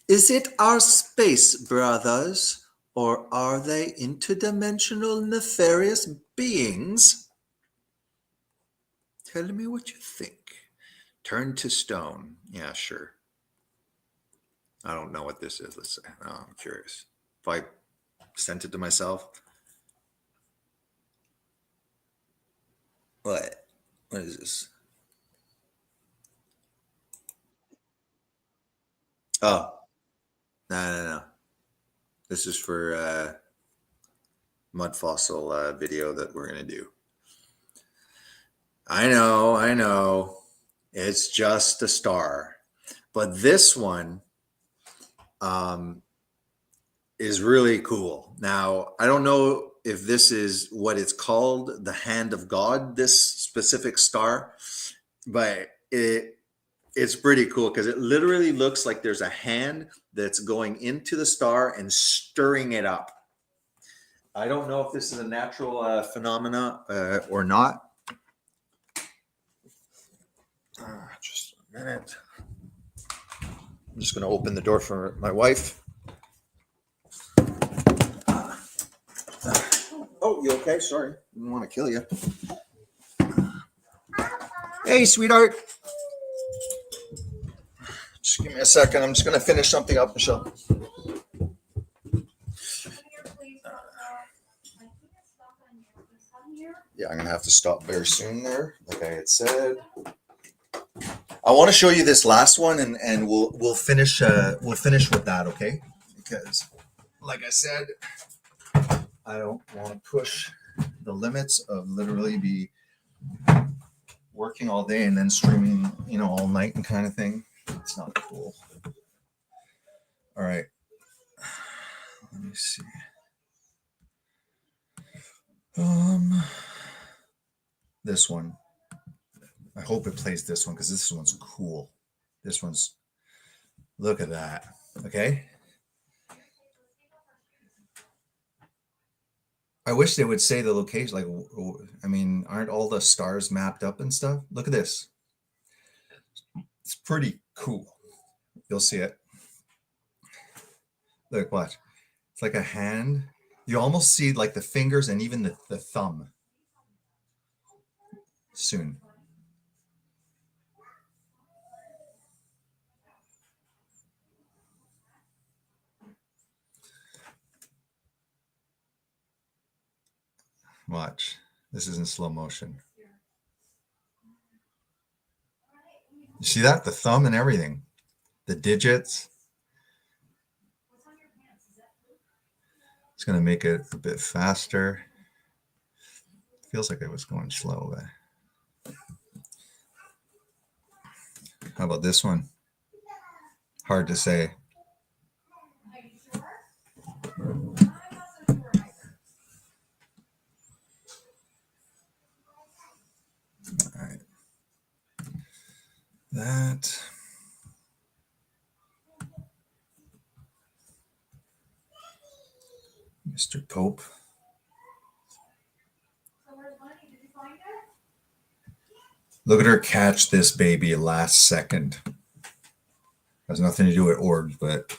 Is it our space brothers, or are they interdimensional nefarious beings? Tell me what you think. Turn to stone. Yeah, sure. I don't know what this is. Let's say. Oh, I'm curious. If I sent it to myself, what? What is this? Oh, no, no, no. This is for mud fossil video that we're gonna do. I know, I know. It's just a star, but this one um, is really cool. Now, I don't know if this is what it's called, the hand of God, this specific star, but it's pretty cool because it literally looks like there's a hand that's going into the star and stirring it up. I don't know if this is a natural phenomena or not. Just a minute. I'm just going to open the door for my wife. Oh, you okay? Sorry. Didn't want to kill you. Hey, sweetheart. Just give me a second. I'm just going to finish something up, Michelle. Yeah, I'm going to have to stop very soon there. Like I had said. I want to show you this last one, and we'll finish with that, okay? Because, like I said, I don't want to push the limits of literally be working all day and then streaming, all night and kind of thing. It's not cool. All right. Let me see. This one. I hope it plays this one because this one's cool. This one's, look at that. Okay. I wish they would say the location. Like, I mean, aren't all the stars mapped up and stuff? Look at this. It's pretty cool. You'll see it. Look, watch. It's like a hand. You almost see like the fingers and even the thumb. Soon. Watch. This is in slow motion. You see that? The thumb and everything. The digits. It's going to make it a bit faster. Feels like it was going slow. How about this one? Hard to say. All right. That. Mr. Pope. Look at her catch this baby last second. Has nothing to do with orbs, but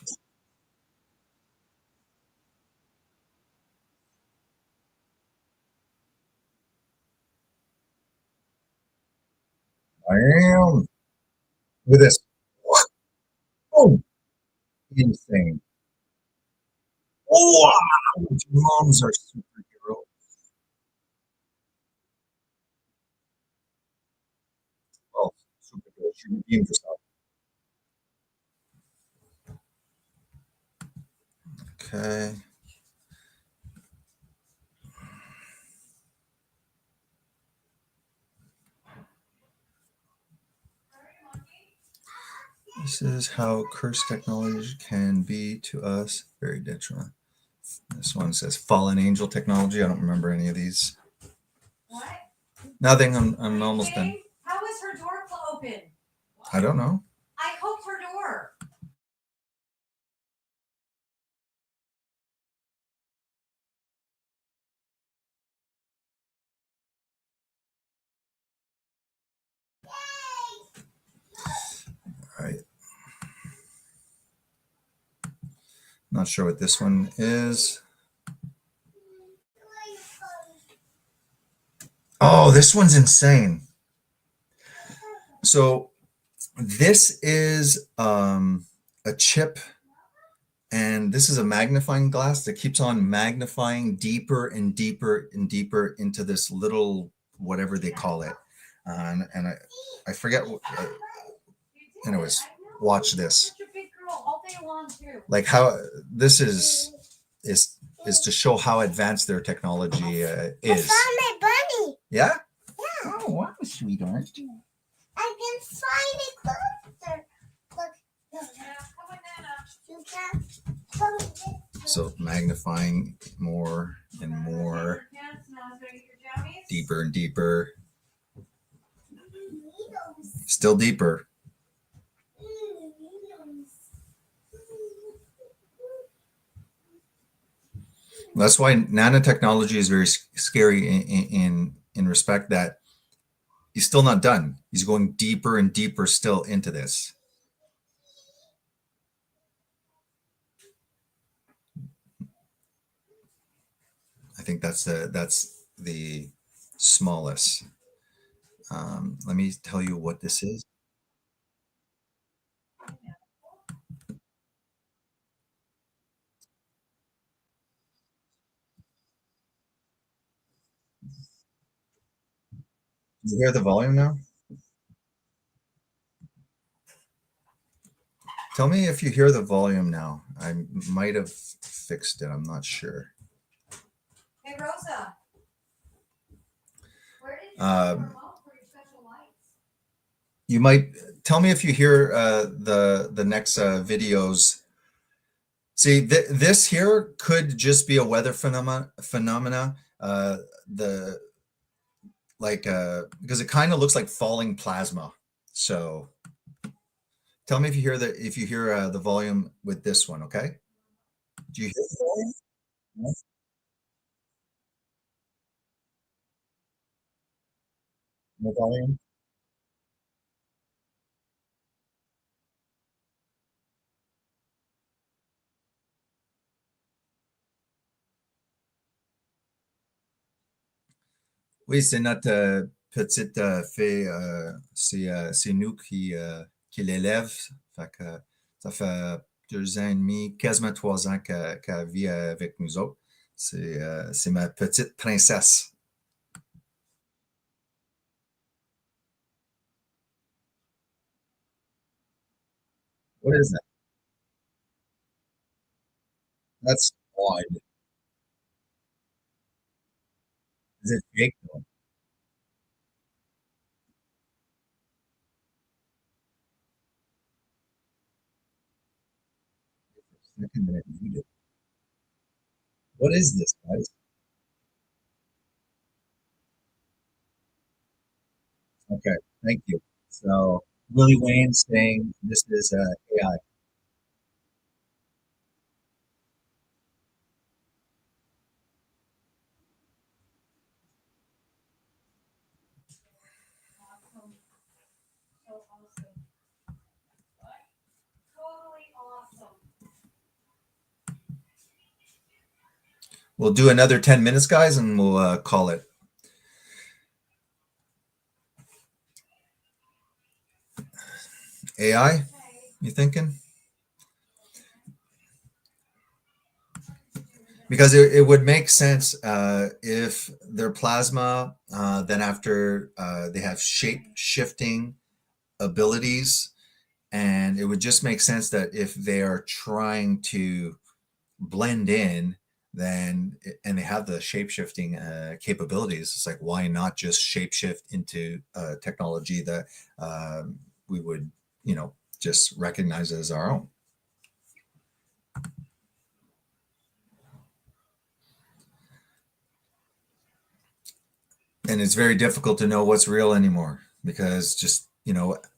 I am. Look at this. Boom. Insane. Oh, wow. Moms are superheroes. Oh, superheroes. She redeemed herself. Okay. This is how cursed technology can be to us. Very detrimental. This one says fallen angel technology. I don't remember any of these. What? Nothing. I'm almost done. How was her door open? I don't know. I hooked her door. All right. Not sure what this one is. Oh, this one's insane. So this is a chip, and this is a magnifying glass that keeps on magnifying deeper and deeper and deeper into this little whatever they call it. And I forget. Anyways, watch this. Like how this is to show how advanced their technology is. I found my bunny. Yeah. Yeah. Oh wow, sweetheart. I can find it closer. Look. You can't. So magnifying more and more, deeper and deeper, still deeper. That's why nanotechnology is very scary in respect that he's still not done. He's going deeper and deeper still into this. I think that's the smallest. Let me tell you what this is. You hear the volume now? Tell me if you hear the volume now. I might have fixed it. I'm not sure. Hey, Rosa. Where did you remote for your special lights? You might tell me if you hear the next videos. See, this here could just be a weather phenomena. The like because it kind of looks like falling plasma. So tell me if you hear the volume with this one. Okay. Do you hear the volume? No? No volume? Oui, c'est notre petite fille. C'est nous qui l'élève. Fait que ça fait 2 ans et demi, quasiment 3 ans qu'elle vit avec nous autres. C'est ma petite princesse. What is that? That's odd. Is it fake? No, second that I need it. What is this, guys? Okay, thank you. So Willie Wayne saying this is AI. Awesome. So awesome. Totally awesome. We'll do another 10 minutes, guys, and we'll call it. AI, you thinking? because it would make sense if they're plasma, then after they have shape shifting abilities, and it would just make sense that if they are trying to blend in, then and they have the shape shifting capabilities, it's like, why not just shape shift into technology that we would, just recognize as our own. And it's very difficult to know what's real anymore because just,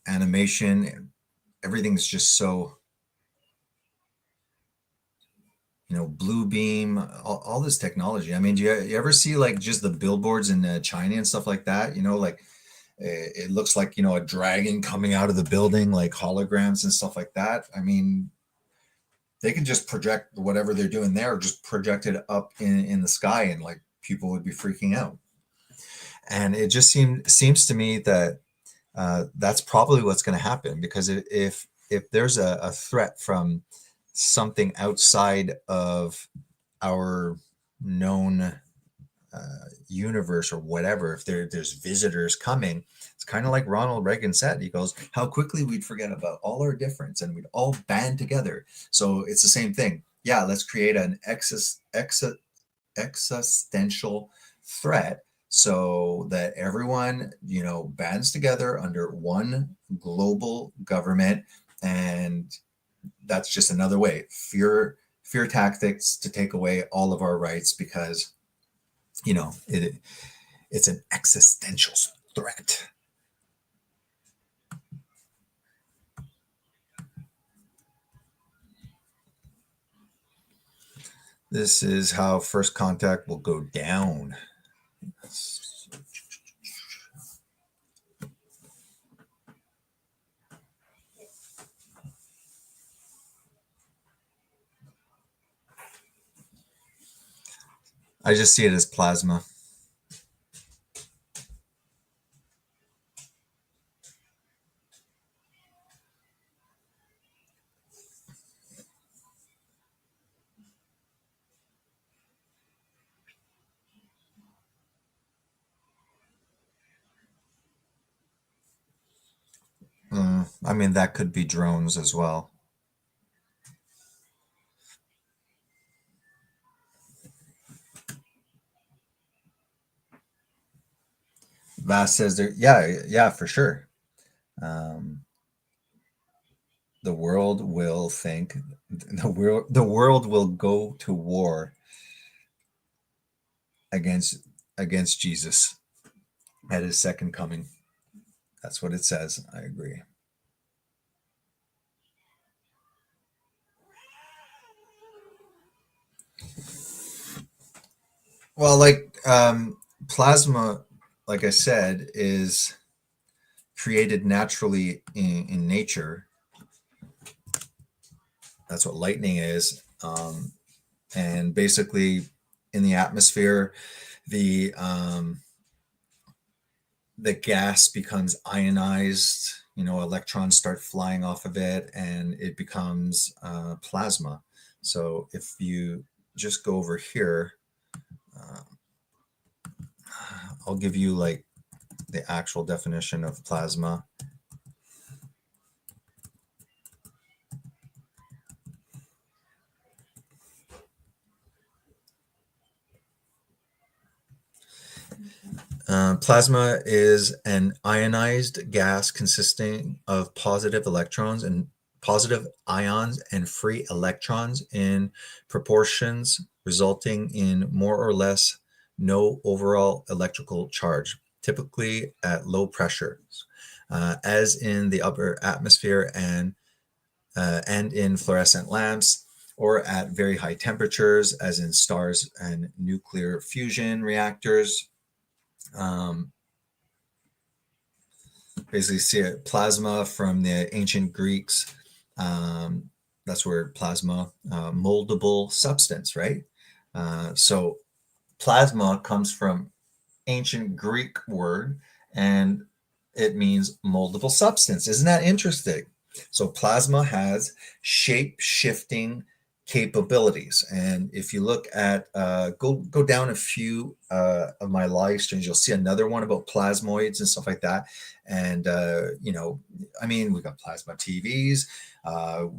animation, everything's just so, blue beam, all this technology. I mean, do you ever see like just the billboards in China and stuff like that? Like it looks like, a dragon coming out of the building, like holograms and stuff like that. I mean, they could just project whatever they're doing there, just project it up in the sky, and like people would be freaking out. And it just seems to me that that's probably what's going to happen, because if there's a threat from something outside of our known universe or whatever, if there's visitors coming, it's kind of like Ronald Reagan said. He goes, how quickly we'd forget about all our difference and we'd all band together. So it's the same thing. Yeah, let's create an existential threat so that everyone, bands together under one global government. And that's just another way, fear tactics to take away all of our rights, because it's an existential threat. This is how first contact will go down. I just see it as plasma. I mean, that could be drones as well. Vass says there, yeah, for sure. The world will think, the world will go to war against Jesus at his second coming. That's what it says. I agree. Well, like plasma, like I said, is created naturally in nature. That's what lightning is. And basically, in the atmosphere, the the gas becomes ionized. Electrons start flying off of it, and it becomes plasma. So if you just go over here, I'll give you like the actual definition of plasma. Plasma is an ionized gas consisting of positive electrons and positive ions and free electrons in proportions, resulting in more or less no overall electrical charge, typically at low pressures, as in the upper atmosphere and in fluorescent lamps, or at very high temperatures, as in stars and nuclear fusion reactors. Basically, see it, plasma from the ancient Greeks. That's where plasma, moldable substance, right? So plasma comes from ancient Greek word, and it means moldable substance. Isn't that interesting? So plasma has shape shifting capabilities. And if you look at go down a few of my live streams, you'll see another one about plasmoids and stuff like that. And you know, I mean, we've got plasma TVs.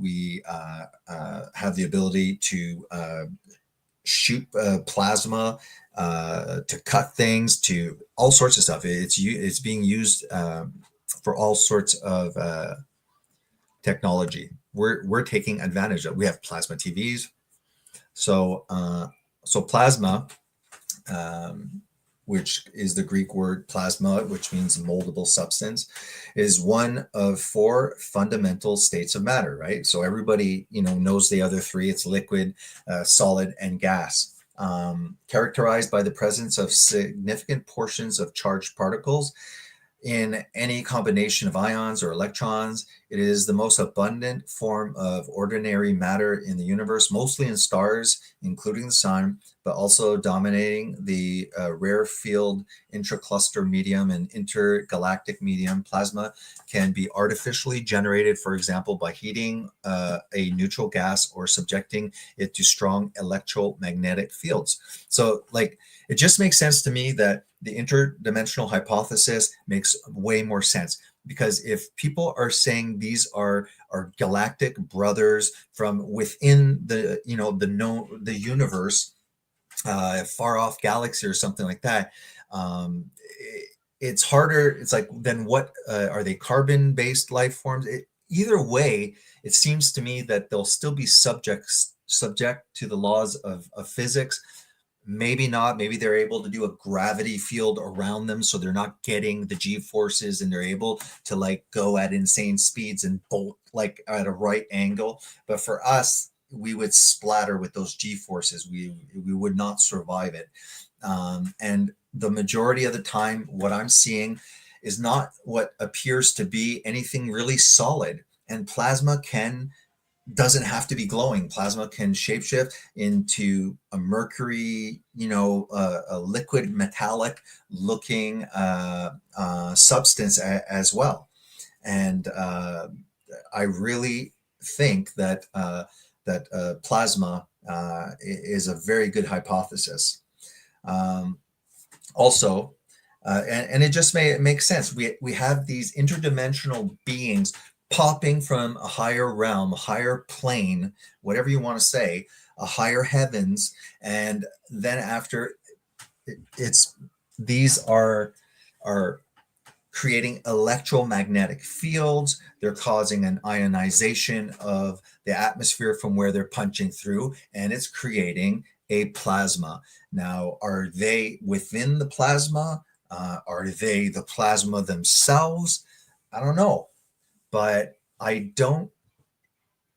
We have the ability to shoot plasma, to cut things, to all sorts of stuff. It's being used for all sorts of technology. We're taking advantage of. We have plasma TVs. So plasma, which is the Greek word plasma, which means moldable substance, is one of four fundamental states of matter, right? So everybody, you know, knows the other three. It's liquid, solid, and gas. Characterized by the presence of significant portions of charged particles in any combination of ions or electrons. It is the most abundant form of ordinary matter in the universe, mostly in stars, including the sun, but also dominating the rare field intracluster medium and intergalactic medium. Plasma can be artificially generated, for example, by heating a neutral gas or subjecting it to strong electromagnetic fields. So, like, it just makes sense to me that the interdimensional hypothesis makes way more sense, because if people are saying these are galactic brothers from within the, you know, the universe, far off galaxy or something like that, it's harder. It's like, then what are they? Carbon based life forms? Either way, it seems to me that they'll still be subject to the laws of physics. Maybe not. Maybe they're able to do a gravity field around them, so they're not getting the G forces, and they're able to like go at insane speeds and bolt like at a right angle. But for us, we would splatter with those G forces. We would not survive it. And the majority of the time, what I'm seeing is not what appears to be anything really solid. And plasma doesn't have to be glowing. Plasma can shapeshift into a mercury, you know, a liquid metallic looking substance as well. And I really think that plasma is a very good hypothesis. Also, and it just makes sense. We have these interdimensional beings popping from a higher realm, a higher plane, whatever you want to say, a higher heavens, and then after these are creating electromagnetic fields. They're causing an ionization of the atmosphere from where they're punching through, and it's creating a plasma. Now, are they within the plasma? Are they the plasma themselves? I don't know. But I don't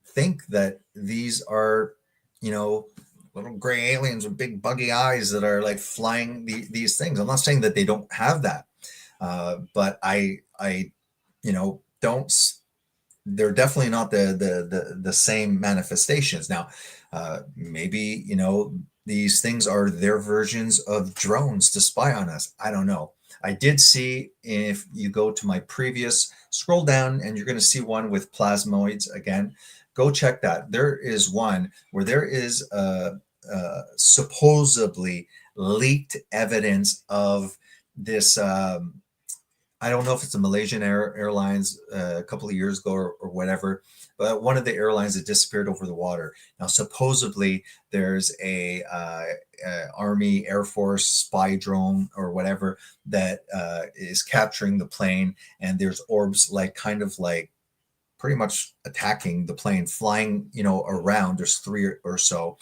think that these are, you know, little gray aliens with big buggy eyes that are like flying these things. I'm not saying that they don't have that, but I, you know, don't. They're definitely not the same manifestations. Now, maybe, you know, these things are their versions of drones to spy on us. I don't know. I did see, if you go to my previous, scroll down, and you're going to see one with plasmoids again. Go check that. There is one where there is supposedly leaked evidence of this. I don't know if it's a Malaysian Airlines a couple of years ago or whatever, but one of the airlines that disappeared over the water. Now, supposedly there's a Army, Air Force spy drone or whatever that is capturing the plane, and there's orbs like kind of like pretty much attacking the plane, flying, you know, around. There's three or so,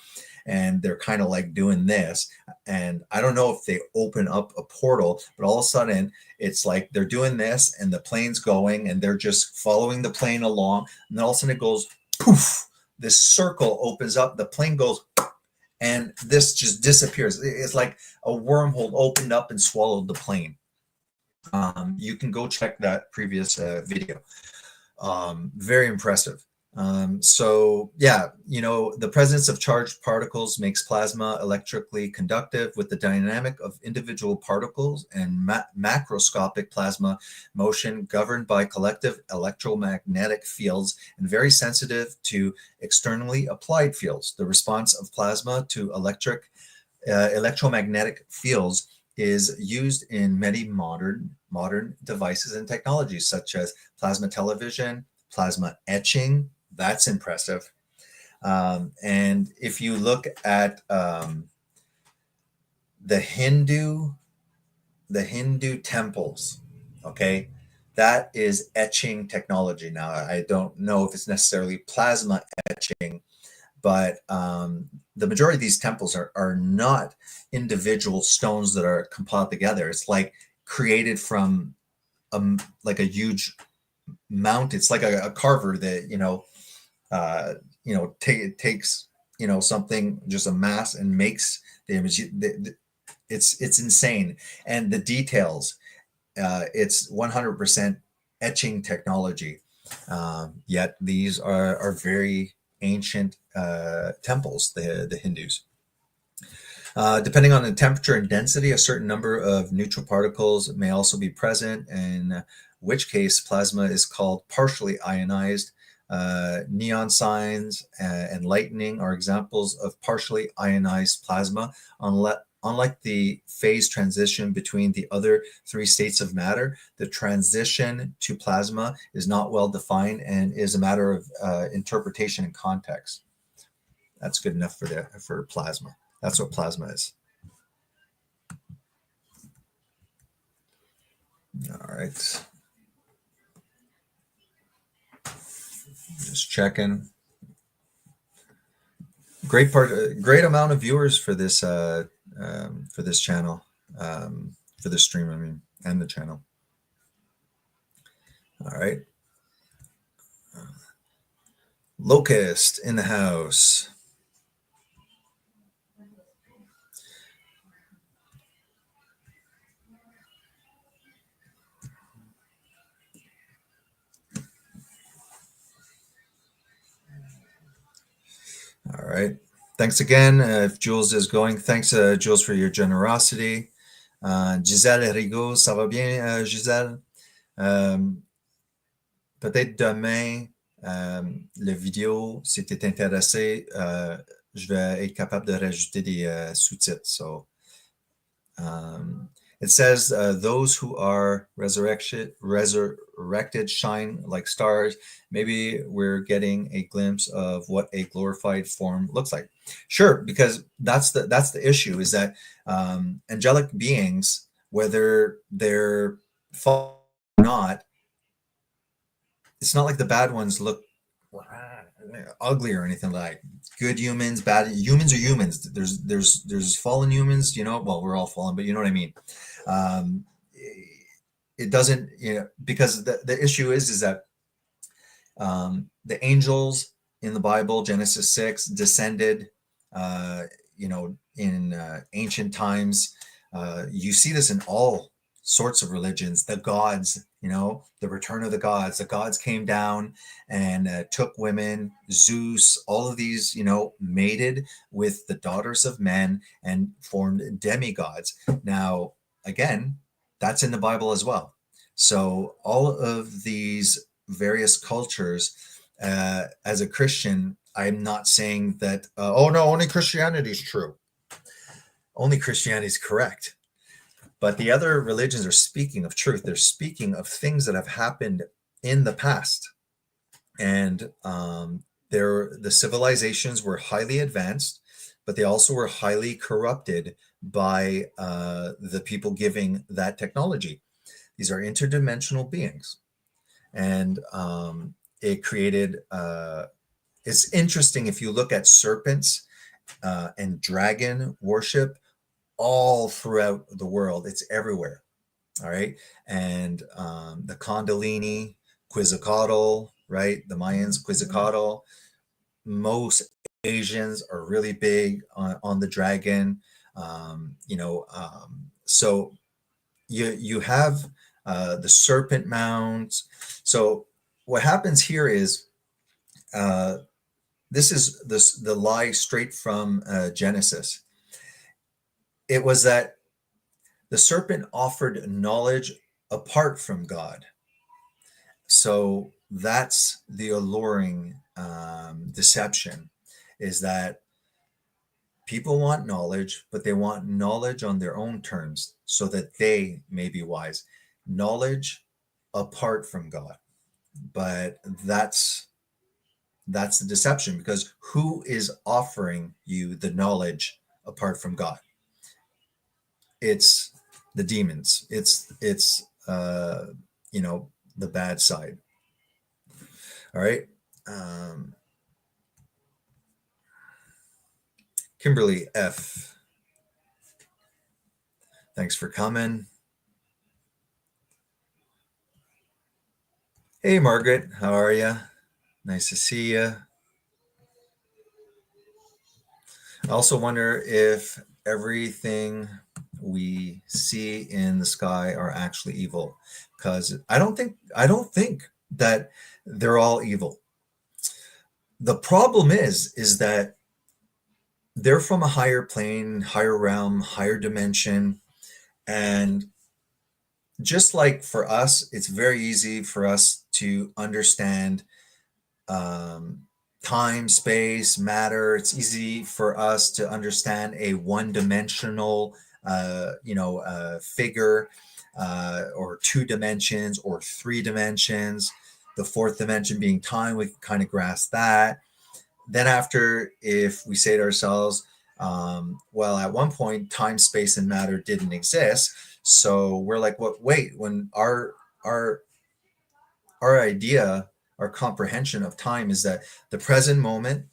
and they're kind of like doing this. And I don't know if they open up a portal, but all of a sudden it's like they're doing this and the plane's going and they're just following the plane along. And then all of a sudden it goes poof, this circle opens up, the plane goes, and this just disappears. It's like a wormhole opened up and swallowed the plane. You can go check that previous video. Very impressive. So yeah, the presence of charged particles makes plasma electrically conductive with the dynamic of individual particles and macroscopic plasma motion governed by collective electromagnetic fields and very sensitive to externally applied fields. The response of plasma to electromagnetic fields is used in many modern devices and technologies such as plasma television, plasma etching. That's impressive. And if you look at the Hindu temples, okay, that is etching technology. Now, I don't know if it's necessarily plasma etching, but the majority of these temples are not individual stones that are compiled together. It's like created from like a huge mount. It's like a carver that takes something, just a mass, and makes the image. It's insane, and the details. It's 100% etching technology. Yet these are very ancient temples, the Hindus. Depending on the temperature and density, a certain number of neutral particles may also be present, in which case plasma is called partially ionized. Neon signs and lightning are examples of partially ionized plasma. Unlike the phase transition between the other three states of matter, the transition to plasma is not well defined and is a matter of interpretation and context. That's good enough for plasma. That's what plasma is. All right. Just checking. Great great amount of viewers for this channel, for this stream. I mean, and the channel. All right. Locust in the house. All right. Thanks again. If Jules is going, thanks, Jules, for your generosity. Gisèle Rigaud, ça va bien, Gisèle? Peut-être demain, la vidéo, si tu es intéressé, je vais être capable de rajouter des sous-titres. So, it says, those who are resurrected shine like stars. Maybe we're getting a glimpse of what a glorified form looks like. Sure, because that's the issue, is that angelic beings, whether they're fallen or not, it's not like the bad ones look ugly or anything. Like good humans, bad humans are humans. There's fallen humans, well, we're all fallen, but you know what I mean. It doesn't, because the issue is that the angels in the Bible, Genesis 6, descended in ancient times. You see this in all sorts of religions. The gods, the return of the gods came down and took women. Zeus, all of these, mated with the daughters of men and formed demigods. Now, again, that's in the Bible as well. So all of these various cultures, as a Christian, I'm not saying that, oh no, only Christianity is true. Only Christianity is correct. But the other religions are speaking of truth. They're speaking of things that have happened in the past. And the civilizations were highly advanced, but they also were highly corrupted by the people giving that technology. These are interdimensional beings. And it created, it's interesting if you look at serpents and dragon worship all throughout the world. It's everywhere. All right. And the Kundalini, Quetzalcoatl, right? The Mayans, Quetzalcoatl. Most Asians are really big on the dragon. So you have the serpent mounds. So what happens here is Uh, this is the lie straight from Genesis. It was that the serpent offered knowledge apart from God. So that's the alluring deception, is that people want knowledge, but they want knowledge on their own terms so that they may be wise. Knowledge apart from God. But that's the deception, because who is offering you the knowledge apart from God? It's the demons. It's you know, the bad side. All right. Um, Kimberly F. Thanks for coming. Hey, Margaret, how are you? Nice to see you. I also wonder if everything we see in the sky are actually evil, because I don't think that they're all evil. The problem is that they're from a higher plane, higher realm, higher dimension, and just like for us, it's very easy for us to understand um, time, space, matter. It's easy for us to understand a one-dimensional, figure, or two dimensions, or three dimensions. The fourth dimension being time, we can kind of grasp that. Then after, if we say to ourselves, well, at one point, time, space, and matter didn't exist. So we're like, what? Wait, when our our idea, our comprehension of time is that the present moment,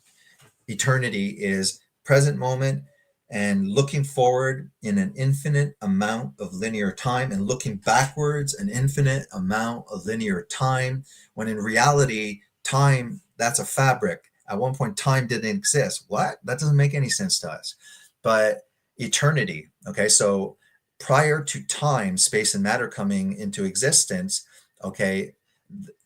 eternity is present moment, and looking forward in an infinite amount of linear time, and looking backwards an infinite amount of linear time, when in reality, time, that's a fabric. At one point, time didn't exist. What? That doesn't make any sense to us. But eternity, okay, so prior to time, space, and matter coming into existence, okay,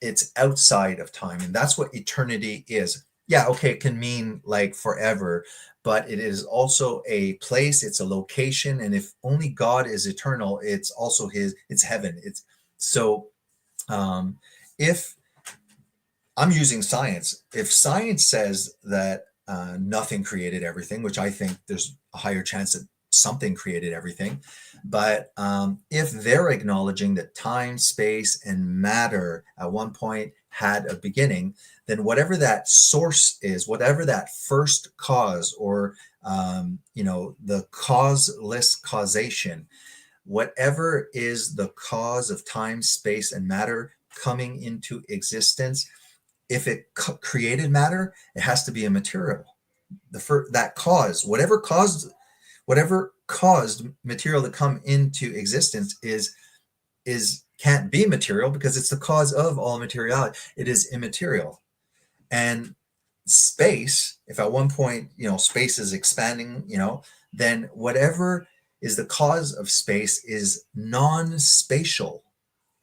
it's outside of time, and that's what eternity is. Yeah, okay, it can mean like forever, but it is also a place, it's a location, and if only God is eternal, it's also it's heaven. It's so um if I'm using science, if science says that nothing created everything, which I think there's a higher chance that something created everything, but if they're acknowledging that time, space, and matter at one point had a beginning, then whatever that source is, whatever that first cause, or the causeless causation, whatever is the cause of time, space, and matter coming into existence, if it created matter, it has to be a material. That cause, whatever caused material to come into existence is can't be material, because it's the cause of all materiality. It is immaterial. And space, if at one point, space is expanding, then whatever is the cause of space is non-spatial.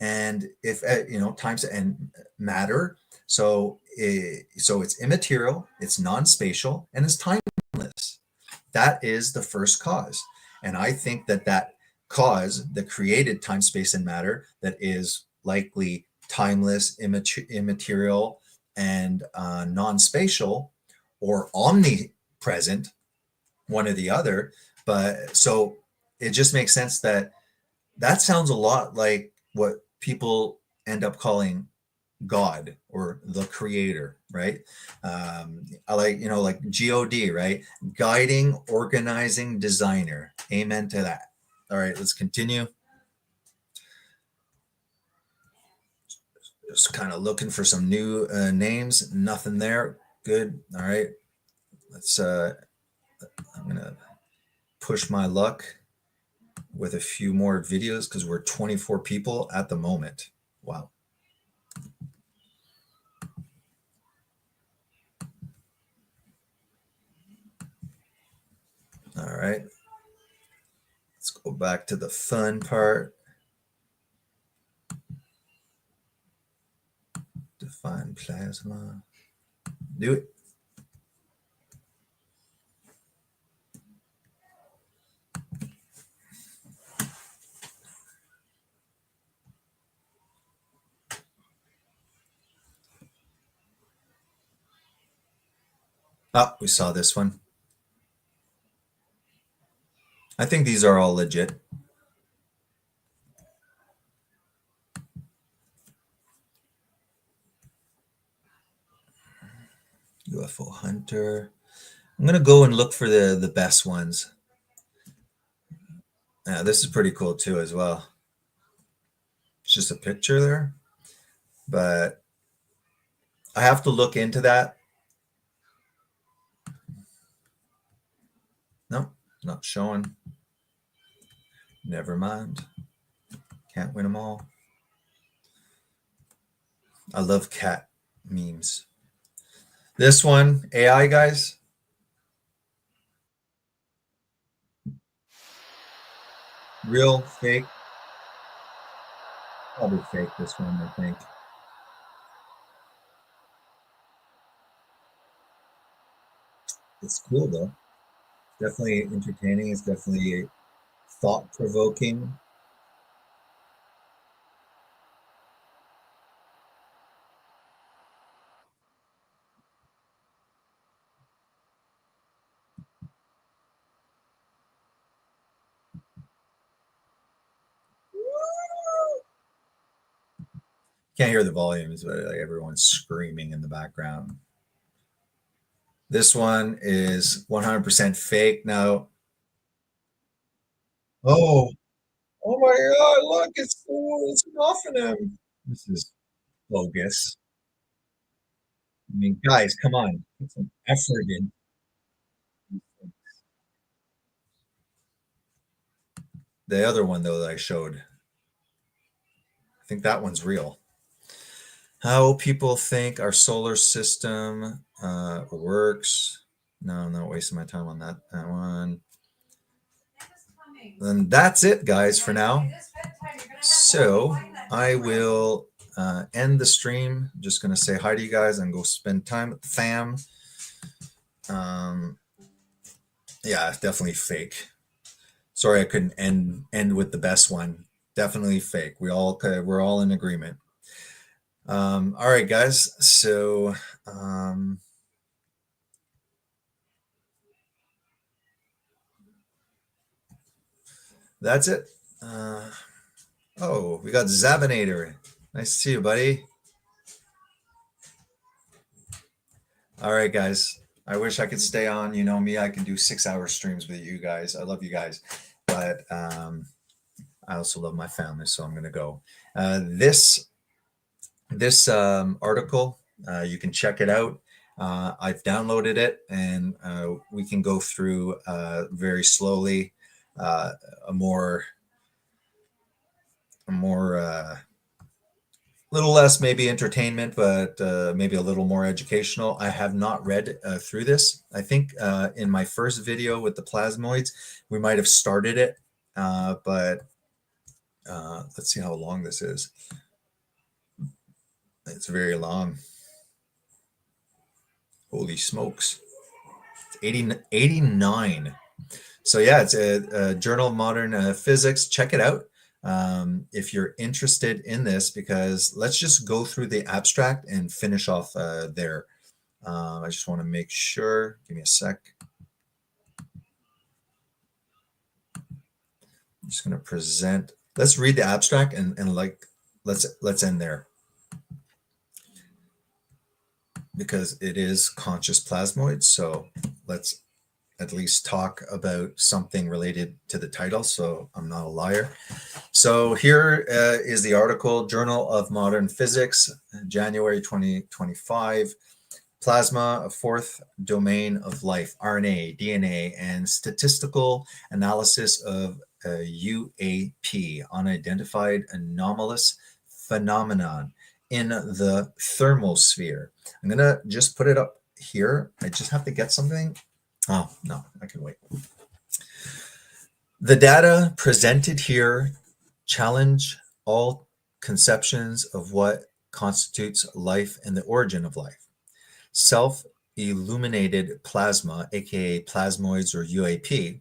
And if times and matter, so it's immaterial, it's non-spatial, and it's timeless. That is the first cause. And I think that cause that created time, space, and matter, that is likely timeless, immaterial, and non-spatial, or omnipresent, one or the other. But so it just makes sense that sounds a lot like what people end up calling God, or the creator, right? I like God, right? Guiding, organizing, designer. Amen to that. All right, let's continue. Just kind of looking for some new names. Nothing there. Good. All right. Let's. I'm gonna push my luck with a few more videos, because we're 24 people at the moment. Wow. All right. Let's go back to the fun part. Define plasma. Do it. Oh, we saw this one. I think these are all legit. UFO Hunter. I'm gonna go and look for the best ones. Yeah, this is pretty cool too as well. It's just a picture there, but I have to look into that. No, not showing. Never mind. Can't win them all. I love cat memes. This one, AI guys. Real, fake. Probably fake this one, I think. It's cool though. Definitely entertaining. It's definitely thought provoking. Can't hear the volumes, but like everyone's screaming in the background. This one is 100% fake. Now, oh, oh my God! Look, it's off him. This is bogus. I mean, guys, come on, put some effort in. The other one though that I showed, I think that one's real. How people think our solar system works. No, I'm not wasting my time on that one. And that's it, guys, for now. So I will end the stream. I'm just gonna say hi to you guys and go spend time with the fam. Um, yeah, definitely fake. Sorry, I couldn't end with the best one. Definitely fake. We're all in agreement. All right, guys. So that's it. Oh, we got Zabinator. Nice to see you, buddy. All right, guys. I wish I could stay on. You know me, I can do 6 hour streams with you guys. I love you guys, but I also love my family, so I'm gonna go. This article, you can check it out. I've downloaded it, and we can go through very slowly a more little less maybe entertainment, but maybe a little more educational. I have not read through this. I think in my first video with the plasmoids, we might have started it, but let's see how long this is. It's very long. Holy smokes. It's 89. So yeah, it's a Journal of Modern Physics. Check it out if you're interested in this, because let's just go through the abstract and finish off there. I just want to make sure. Give me a sec. I'm just going to present. Let's read the abstract and like let's end there, because it is conscious plasmoids. So let's at least talk about something related to the title, so I'm not a liar. So here is the article, Journal of Modern Physics, January 2025. Plasma, a fourth domain of life, RNA, DNA, and statistical analysis of UAP, unidentified anomalous phenomenon in the thermosphere. I'm going to just put it up here. I just have to get something. Oh, no, I can wait. The data presented here challenge all conceptions of what constitutes life and the origin of life. self-illuminated plasma, aka plasmoids or UAP,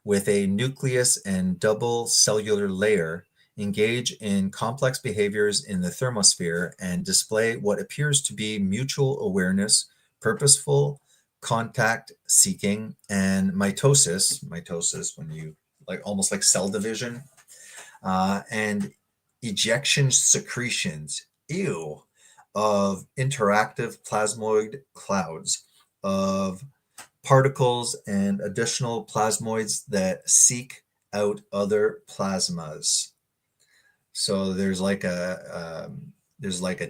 with a nucleus and double cellular layer engage in complex behaviors in the thermosphere and display what appears to be mutual awareness, purposeful contact seeking, and mitosis when you like almost like cell division, and ejection secretions, ew, of interactive plasmoid clouds of particles and additional plasmoids that seek out other plasmas. So there's like a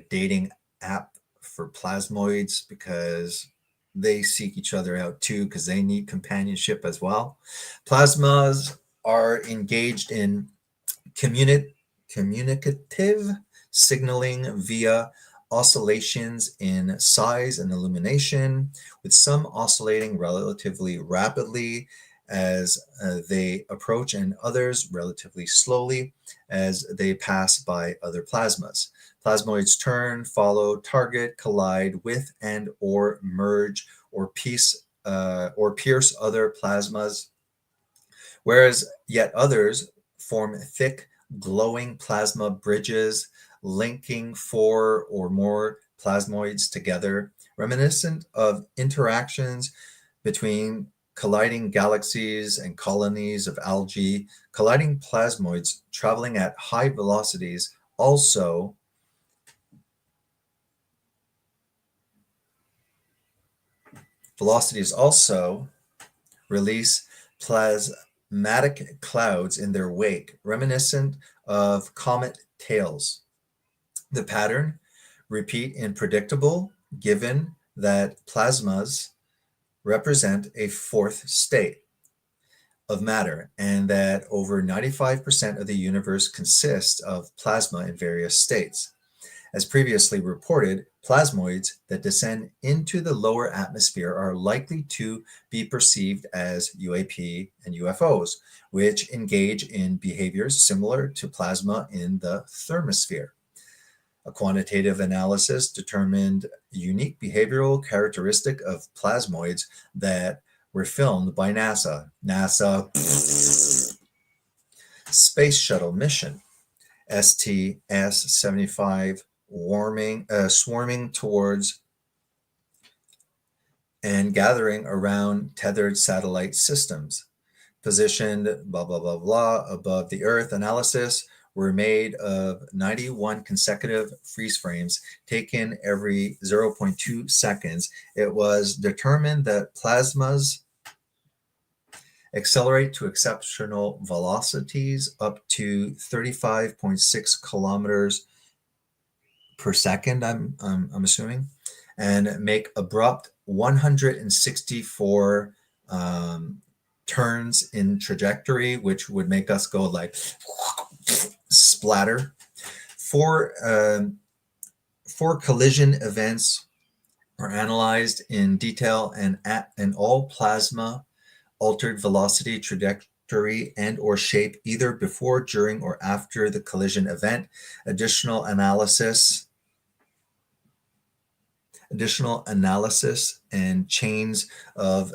dating app for plasmoids because they seek each other out too because they need companionship as well. Plasmas are engaged in communi- communicative signaling via oscillations in size and illumination, with some oscillating relatively rapidly as they approach and others relatively slowly as they pass by other plasmas. Plasmoids turn, follow, target, collide with, and or merge or pierce other plasmas, whereas yet others form thick, glowing plasma bridges linking four or more plasmoids together, reminiscent of interactions between colliding galaxies and colonies of algae. Colliding plasmoids traveling at high velocities also release plasmatic clouds in their wake, reminiscent of comet tails. The pattern repeat and predictable, given that plasmas represent a fourth state of matter and that over 95% of the universe consists of plasma in various states. As previously reported, plasmoids that descend into the lower atmosphere are likely to be perceived as UAP and UFOs, which engage in behaviors similar to plasma in the thermosphere. A quantitative analysis determined unique behavioral characteristic of plasmoids that were filmed by NASA Space Shuttle mission STS-75 swarming towards and gathering around tethered satellite systems. Positioned blah, blah, blah, blah above the Earth. Analysis were made of 91 consecutive freeze frames taken every zero point 0.2 seconds. It was determined that plasmas accelerate to exceptional velocities up to 35.6 kilometers per second, I'm assuming, and make abrupt 164 turns in trajectory, which would make us go like splatter. Four collision events are analyzed in detail, and all plasma altered velocity, trajectory, and or shape either before, during, or after the collision event. Additional analysis and chains of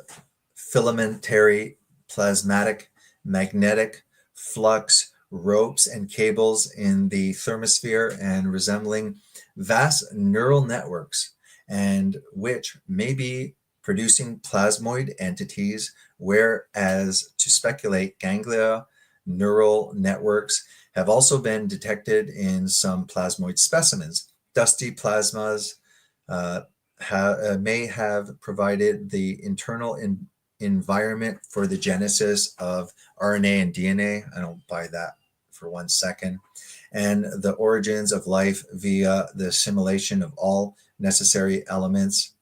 filamentary, plasmatic, magnetic flux, ropes, and cables in the thermosphere and resembling vast neural networks, and which may be producing plasmoid entities, whereas to speculate ganglia neural networks have also been detected in some plasmoid specimens. Dusty plasmas may have provided the internal environment for the genesis of RNA and DNA. I don't buy that for 1 second. And the origins of life via the assimilation of all necessary elements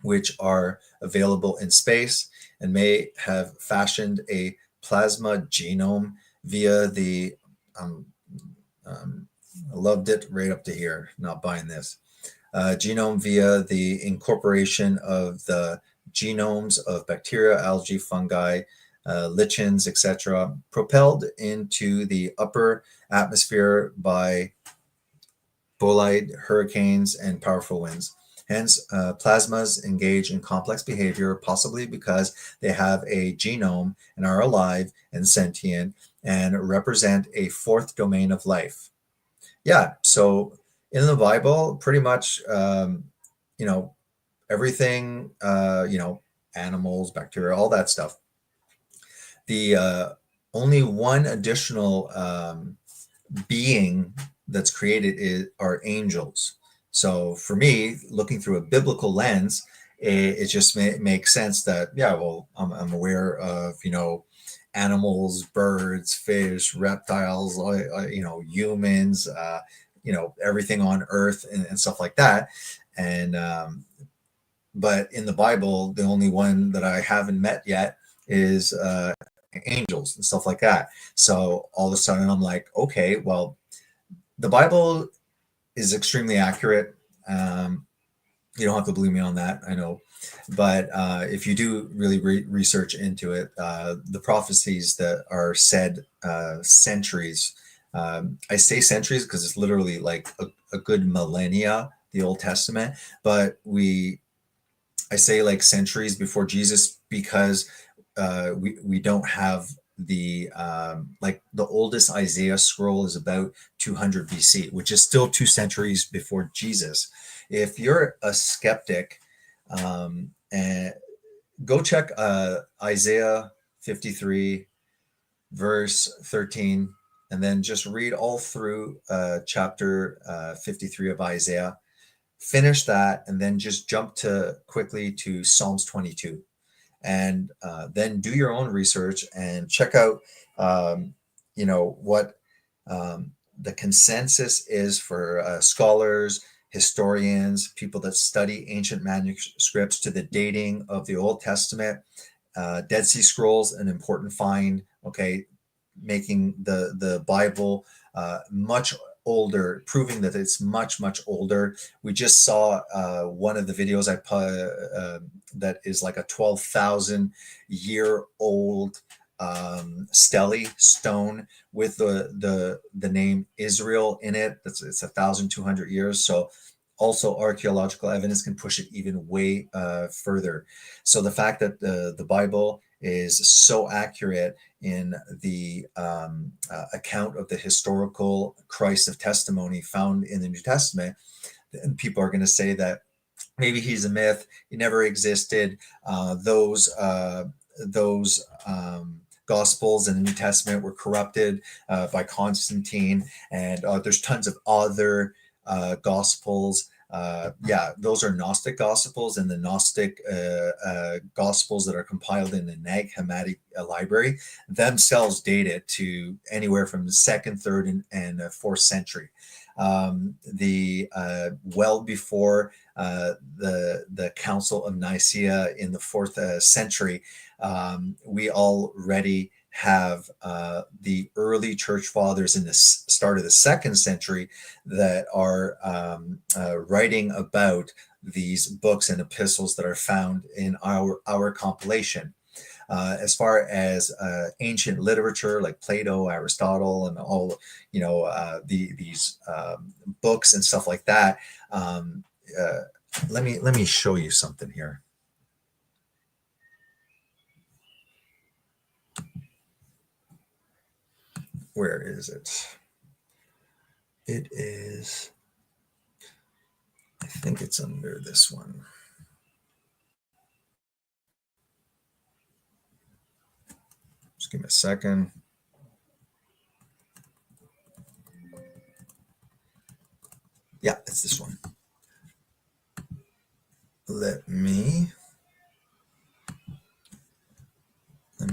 which are available in space, and may have fashioned a plasma genome via the I loved it right up to here, not buying this. Genome via the incorporation of the genomes of bacteria, algae, fungi, lichens, etc., propelled into the upper atmosphere by bolide hurricanes and powerful winds. Hence, plasmas engage in complex behavior, possibly because they have a genome and are alive and sentient and represent a fourth domain of life. Yeah, so in the Bible, pretty much, you know, everything, animals, bacteria, all that stuff. The only one additional being that's created are angels. So for me, looking through a biblical lens, it just makes sense that, yeah, well, I'm aware of, animals, birds, fish, reptiles, humans, everything on earth and stuff like that. And but in the Bible, the only one that I haven't met yet is angels and stuff like that. So all of a sudden I'm like, okay, well, the Bible is extremely accurate. You don't have to believe me on that, I know. But if you do really research into it, the prophecies that are said centuries, I say centuries because it's literally like a good millennia, the Old Testament. But I say like centuries before Jesus because we don't have the like the oldest Isaiah scroll is about 200 BC, which is still 2 centuries before Jesus. If you're a skeptic, and go check Isaiah 53 verse 13, and then just read all through chapter 53 of Isaiah. Finish that, and then just jump to quickly to Psalms 22, and then do your own research and check out, what the consensus is for scholars, historians, people that study ancient manuscripts to the dating of the Old Testament. Dead Sea Scrolls, an important find. Okay, making the Bible much older, proving that it's much older. We just saw one of the videos I put that is like a 12,000-year-old stone with the name Israel in it. It's 1,200 years. So also archaeological evidence can push it even way further. So the fact that the Bible is so accurate in the account of the historical Christ of testimony found in the New Testament, and people are going to say that maybe he's a myth, he never existed. Those Gospels in the New Testament were corrupted by Constantine, and there's tons of other Gospels. Those are Gnostic Gospels, and the Gnostic Gospels that are compiled in the Nag Hammadi library themselves date it to anywhere from the second, third, and fourth century. Well before the Council of Nicaea in the fourth century, we already have the early church fathers in the start of the second century that are writing about these books and epistles that are found in our compilation. As far as ancient literature like Plato, Aristotle, and all these books and stuff like that, let me show you something here. Where is it? It is, I think it's under this one. Just give me a second. Yeah, it's this one. Let me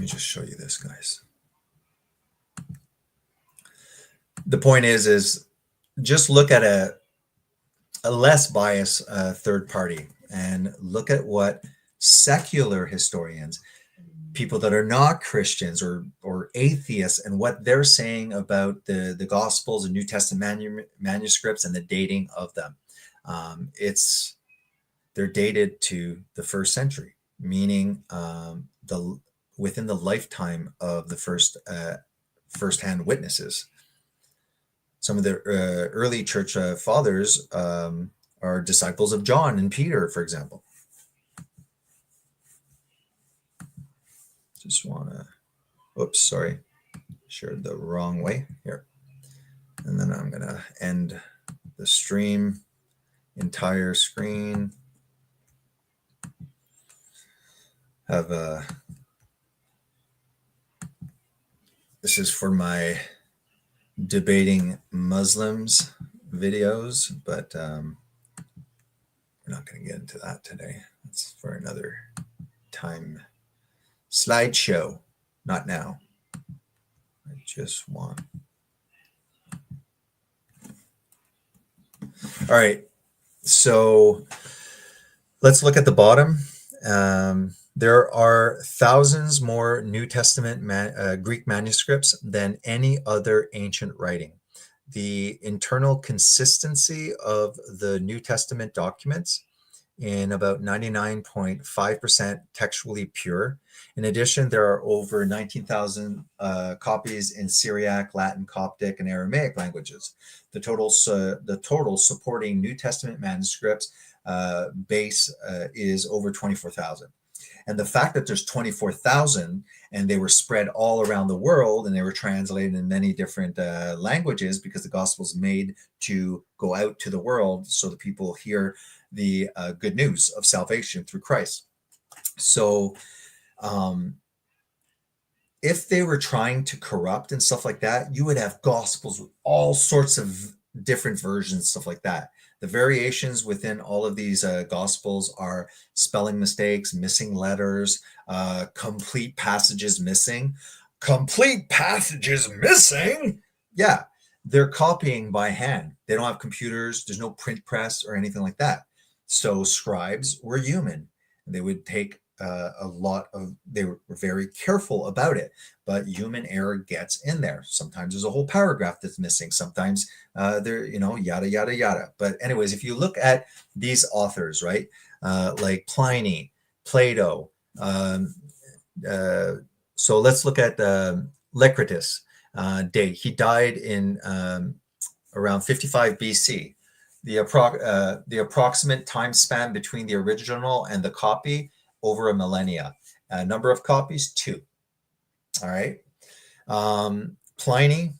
just show you this, guys. The point is just look at a less biased third party and look at what secular historians, people that are not Christians or atheists, and what they're saying about the Gospels and New Testament manuscripts and the dating of them. They're dated to the first century, meaning within the lifetime of the first-hand witnesses. Some of the early church fathers are disciples of John and Peter, for example. Just want to, oops, sorry, shared the wrong way here. And then I'm going to end the stream, entire screen. Have a, this is for my debating Muslims videos, but we're not going to get into that today. That's for another time. Slideshow, not now. I just want. All right, so let's look at the bottom. There are thousands more New Testament Greek manuscripts than any other ancient writing. The internal consistency of the New Testament documents in about 99.5% textually pure. In addition, there are over 19,000 copies in Syriac, Latin, Coptic, and Aramaic languages. The total supporting New Testament manuscripts base is over 24,000. And the fact that there's 24,000 and they were spread all around the world and they were translated in many different languages because the gospel is made to go out to the world so the people hear the good news of salvation through Christ. So if they were trying to corrupt and stuff like that, you would have gospels with all sorts of different versions, stuff like that. The variations within all of these gospels are spelling mistakes, missing letters, complete passages missing. Complete passages missing? Yeah, they're copying by hand. They don't have computers. There's no print press or anything like that. So scribes were human. They would take they were very careful about it, but human error gets in there. Sometimes there's a whole paragraph that's missing. Sometimes there, yada, yada, yada. But anyways, if you look at these authors, right, like Pliny, Plato, so let's look at Lecritus date. He died in around 55 BC. The approximate time span between the original and the copy over a millennia. Number of copies, 2. All right. Pliny,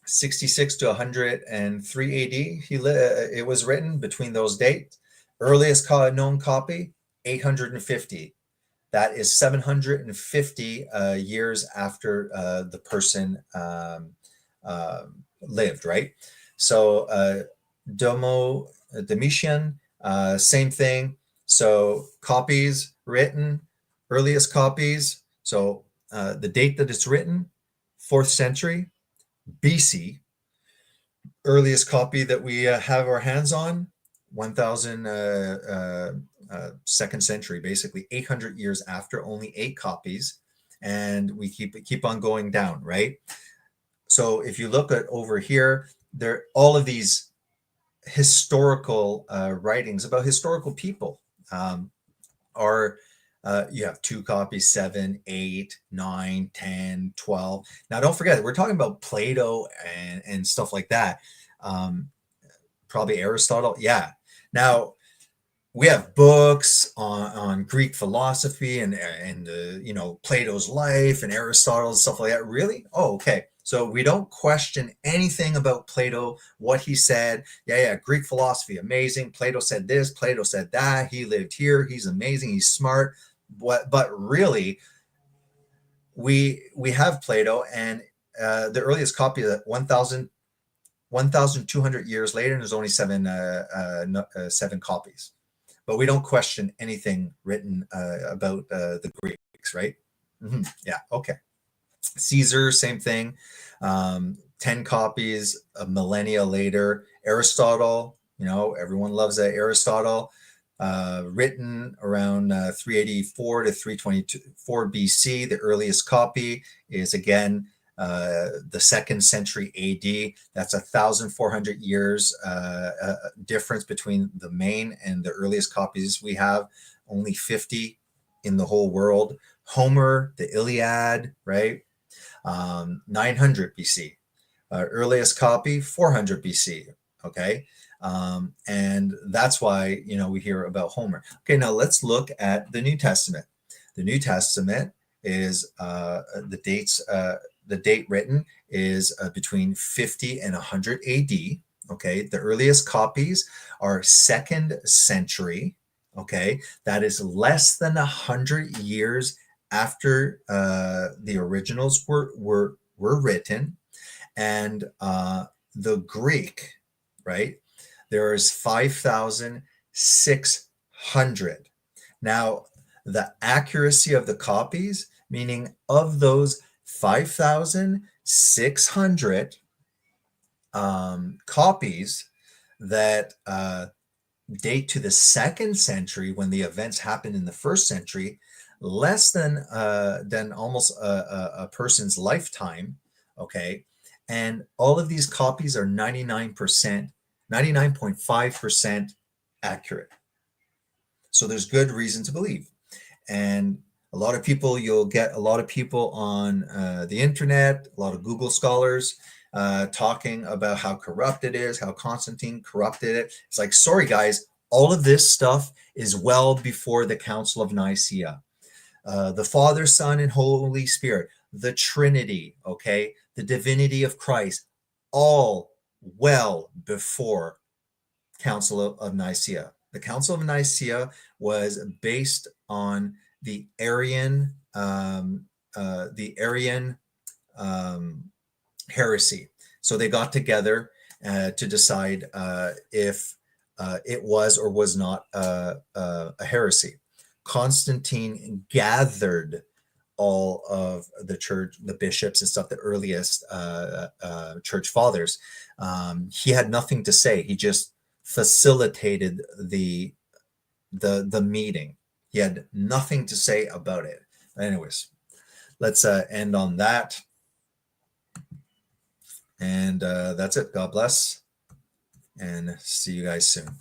66 to 103 AD. It was written between those dates. Earliest known copy, 850. That is 750 years after the person lived, right? So Domitian, same thing. So copies written, earliest copies. So the date that it's written, 4th century BC. Earliest copy that we have our hands on, 1000 2nd century, basically 800 years after, only 8 copies. And we keep on going down, right? So if you look at over here, there all of these historical writings about historical people are you have 2 copies, 7, 8, 9, 10, 12. Now don't forget, we're talking about Plato and stuff like that. Probably Aristotle. Yeah. Now we have books on Greek philosophy and Plato's life and Aristotle and stuff like that. Really? Oh, okay. So we don't question anything about Plato, what he said. Yeah, Greek philosophy, amazing. Plato said this, Plato said that. He lived here. He's amazing. He's smart. But really, we have Plato, and the earliest copy of that 1,200 years later, and there's only 7 copies. But we don't question anything written about the Greeks, right? Mm-hmm. Yeah, okay. Caesar, same thing. 10 copies a millennia later. Aristotle, everyone loves that. Aristotle, written around 384 to 324 BC. The earliest copy is, again, the 2nd century AD. That's 1,400 years difference between the main and the earliest copies we have. Only 50 in the whole world. Homer, the Iliad, right? 900 BC. Earliest copy, 400 BC. Okay. And that's why, we hear about Homer. Okay, now let's look at the New Testament. The New Testament is the date written is between 50 and 100 AD. Okay, the earliest copies are second century. Okay, that is less than 100 years after the originals were written. And the Greek, right? There is 5,600. Now, the accuracy of the copies, meaning of those 5,600 copies that date to the second century, when the events happened in the first century, less than almost a person's lifetime. Okay, and all of these copies are 99.5% accurate. So there's good reason to believe. And you'll get a lot of people on the internet, a lot of Google scholars talking about how corrupt it is, how Constantine corrupted it. It's like, sorry, guys, all of this stuff is well before the Council of Nicaea. The Father, Son, and Holy Spirit, the Trinity, okay, the divinity of Christ, all well before Council of Nicaea. The Council of Nicaea was based on the Arian heresy. So they got together to decide if it was or was not a heresy. Constantine gathered all of the church, the bishops and stuff, the earliest church fathers. He had nothing to say. He just facilitated the meeting. He had nothing to say about it. Anyways, let's end on that. And that's it. God bless. And see you guys soon.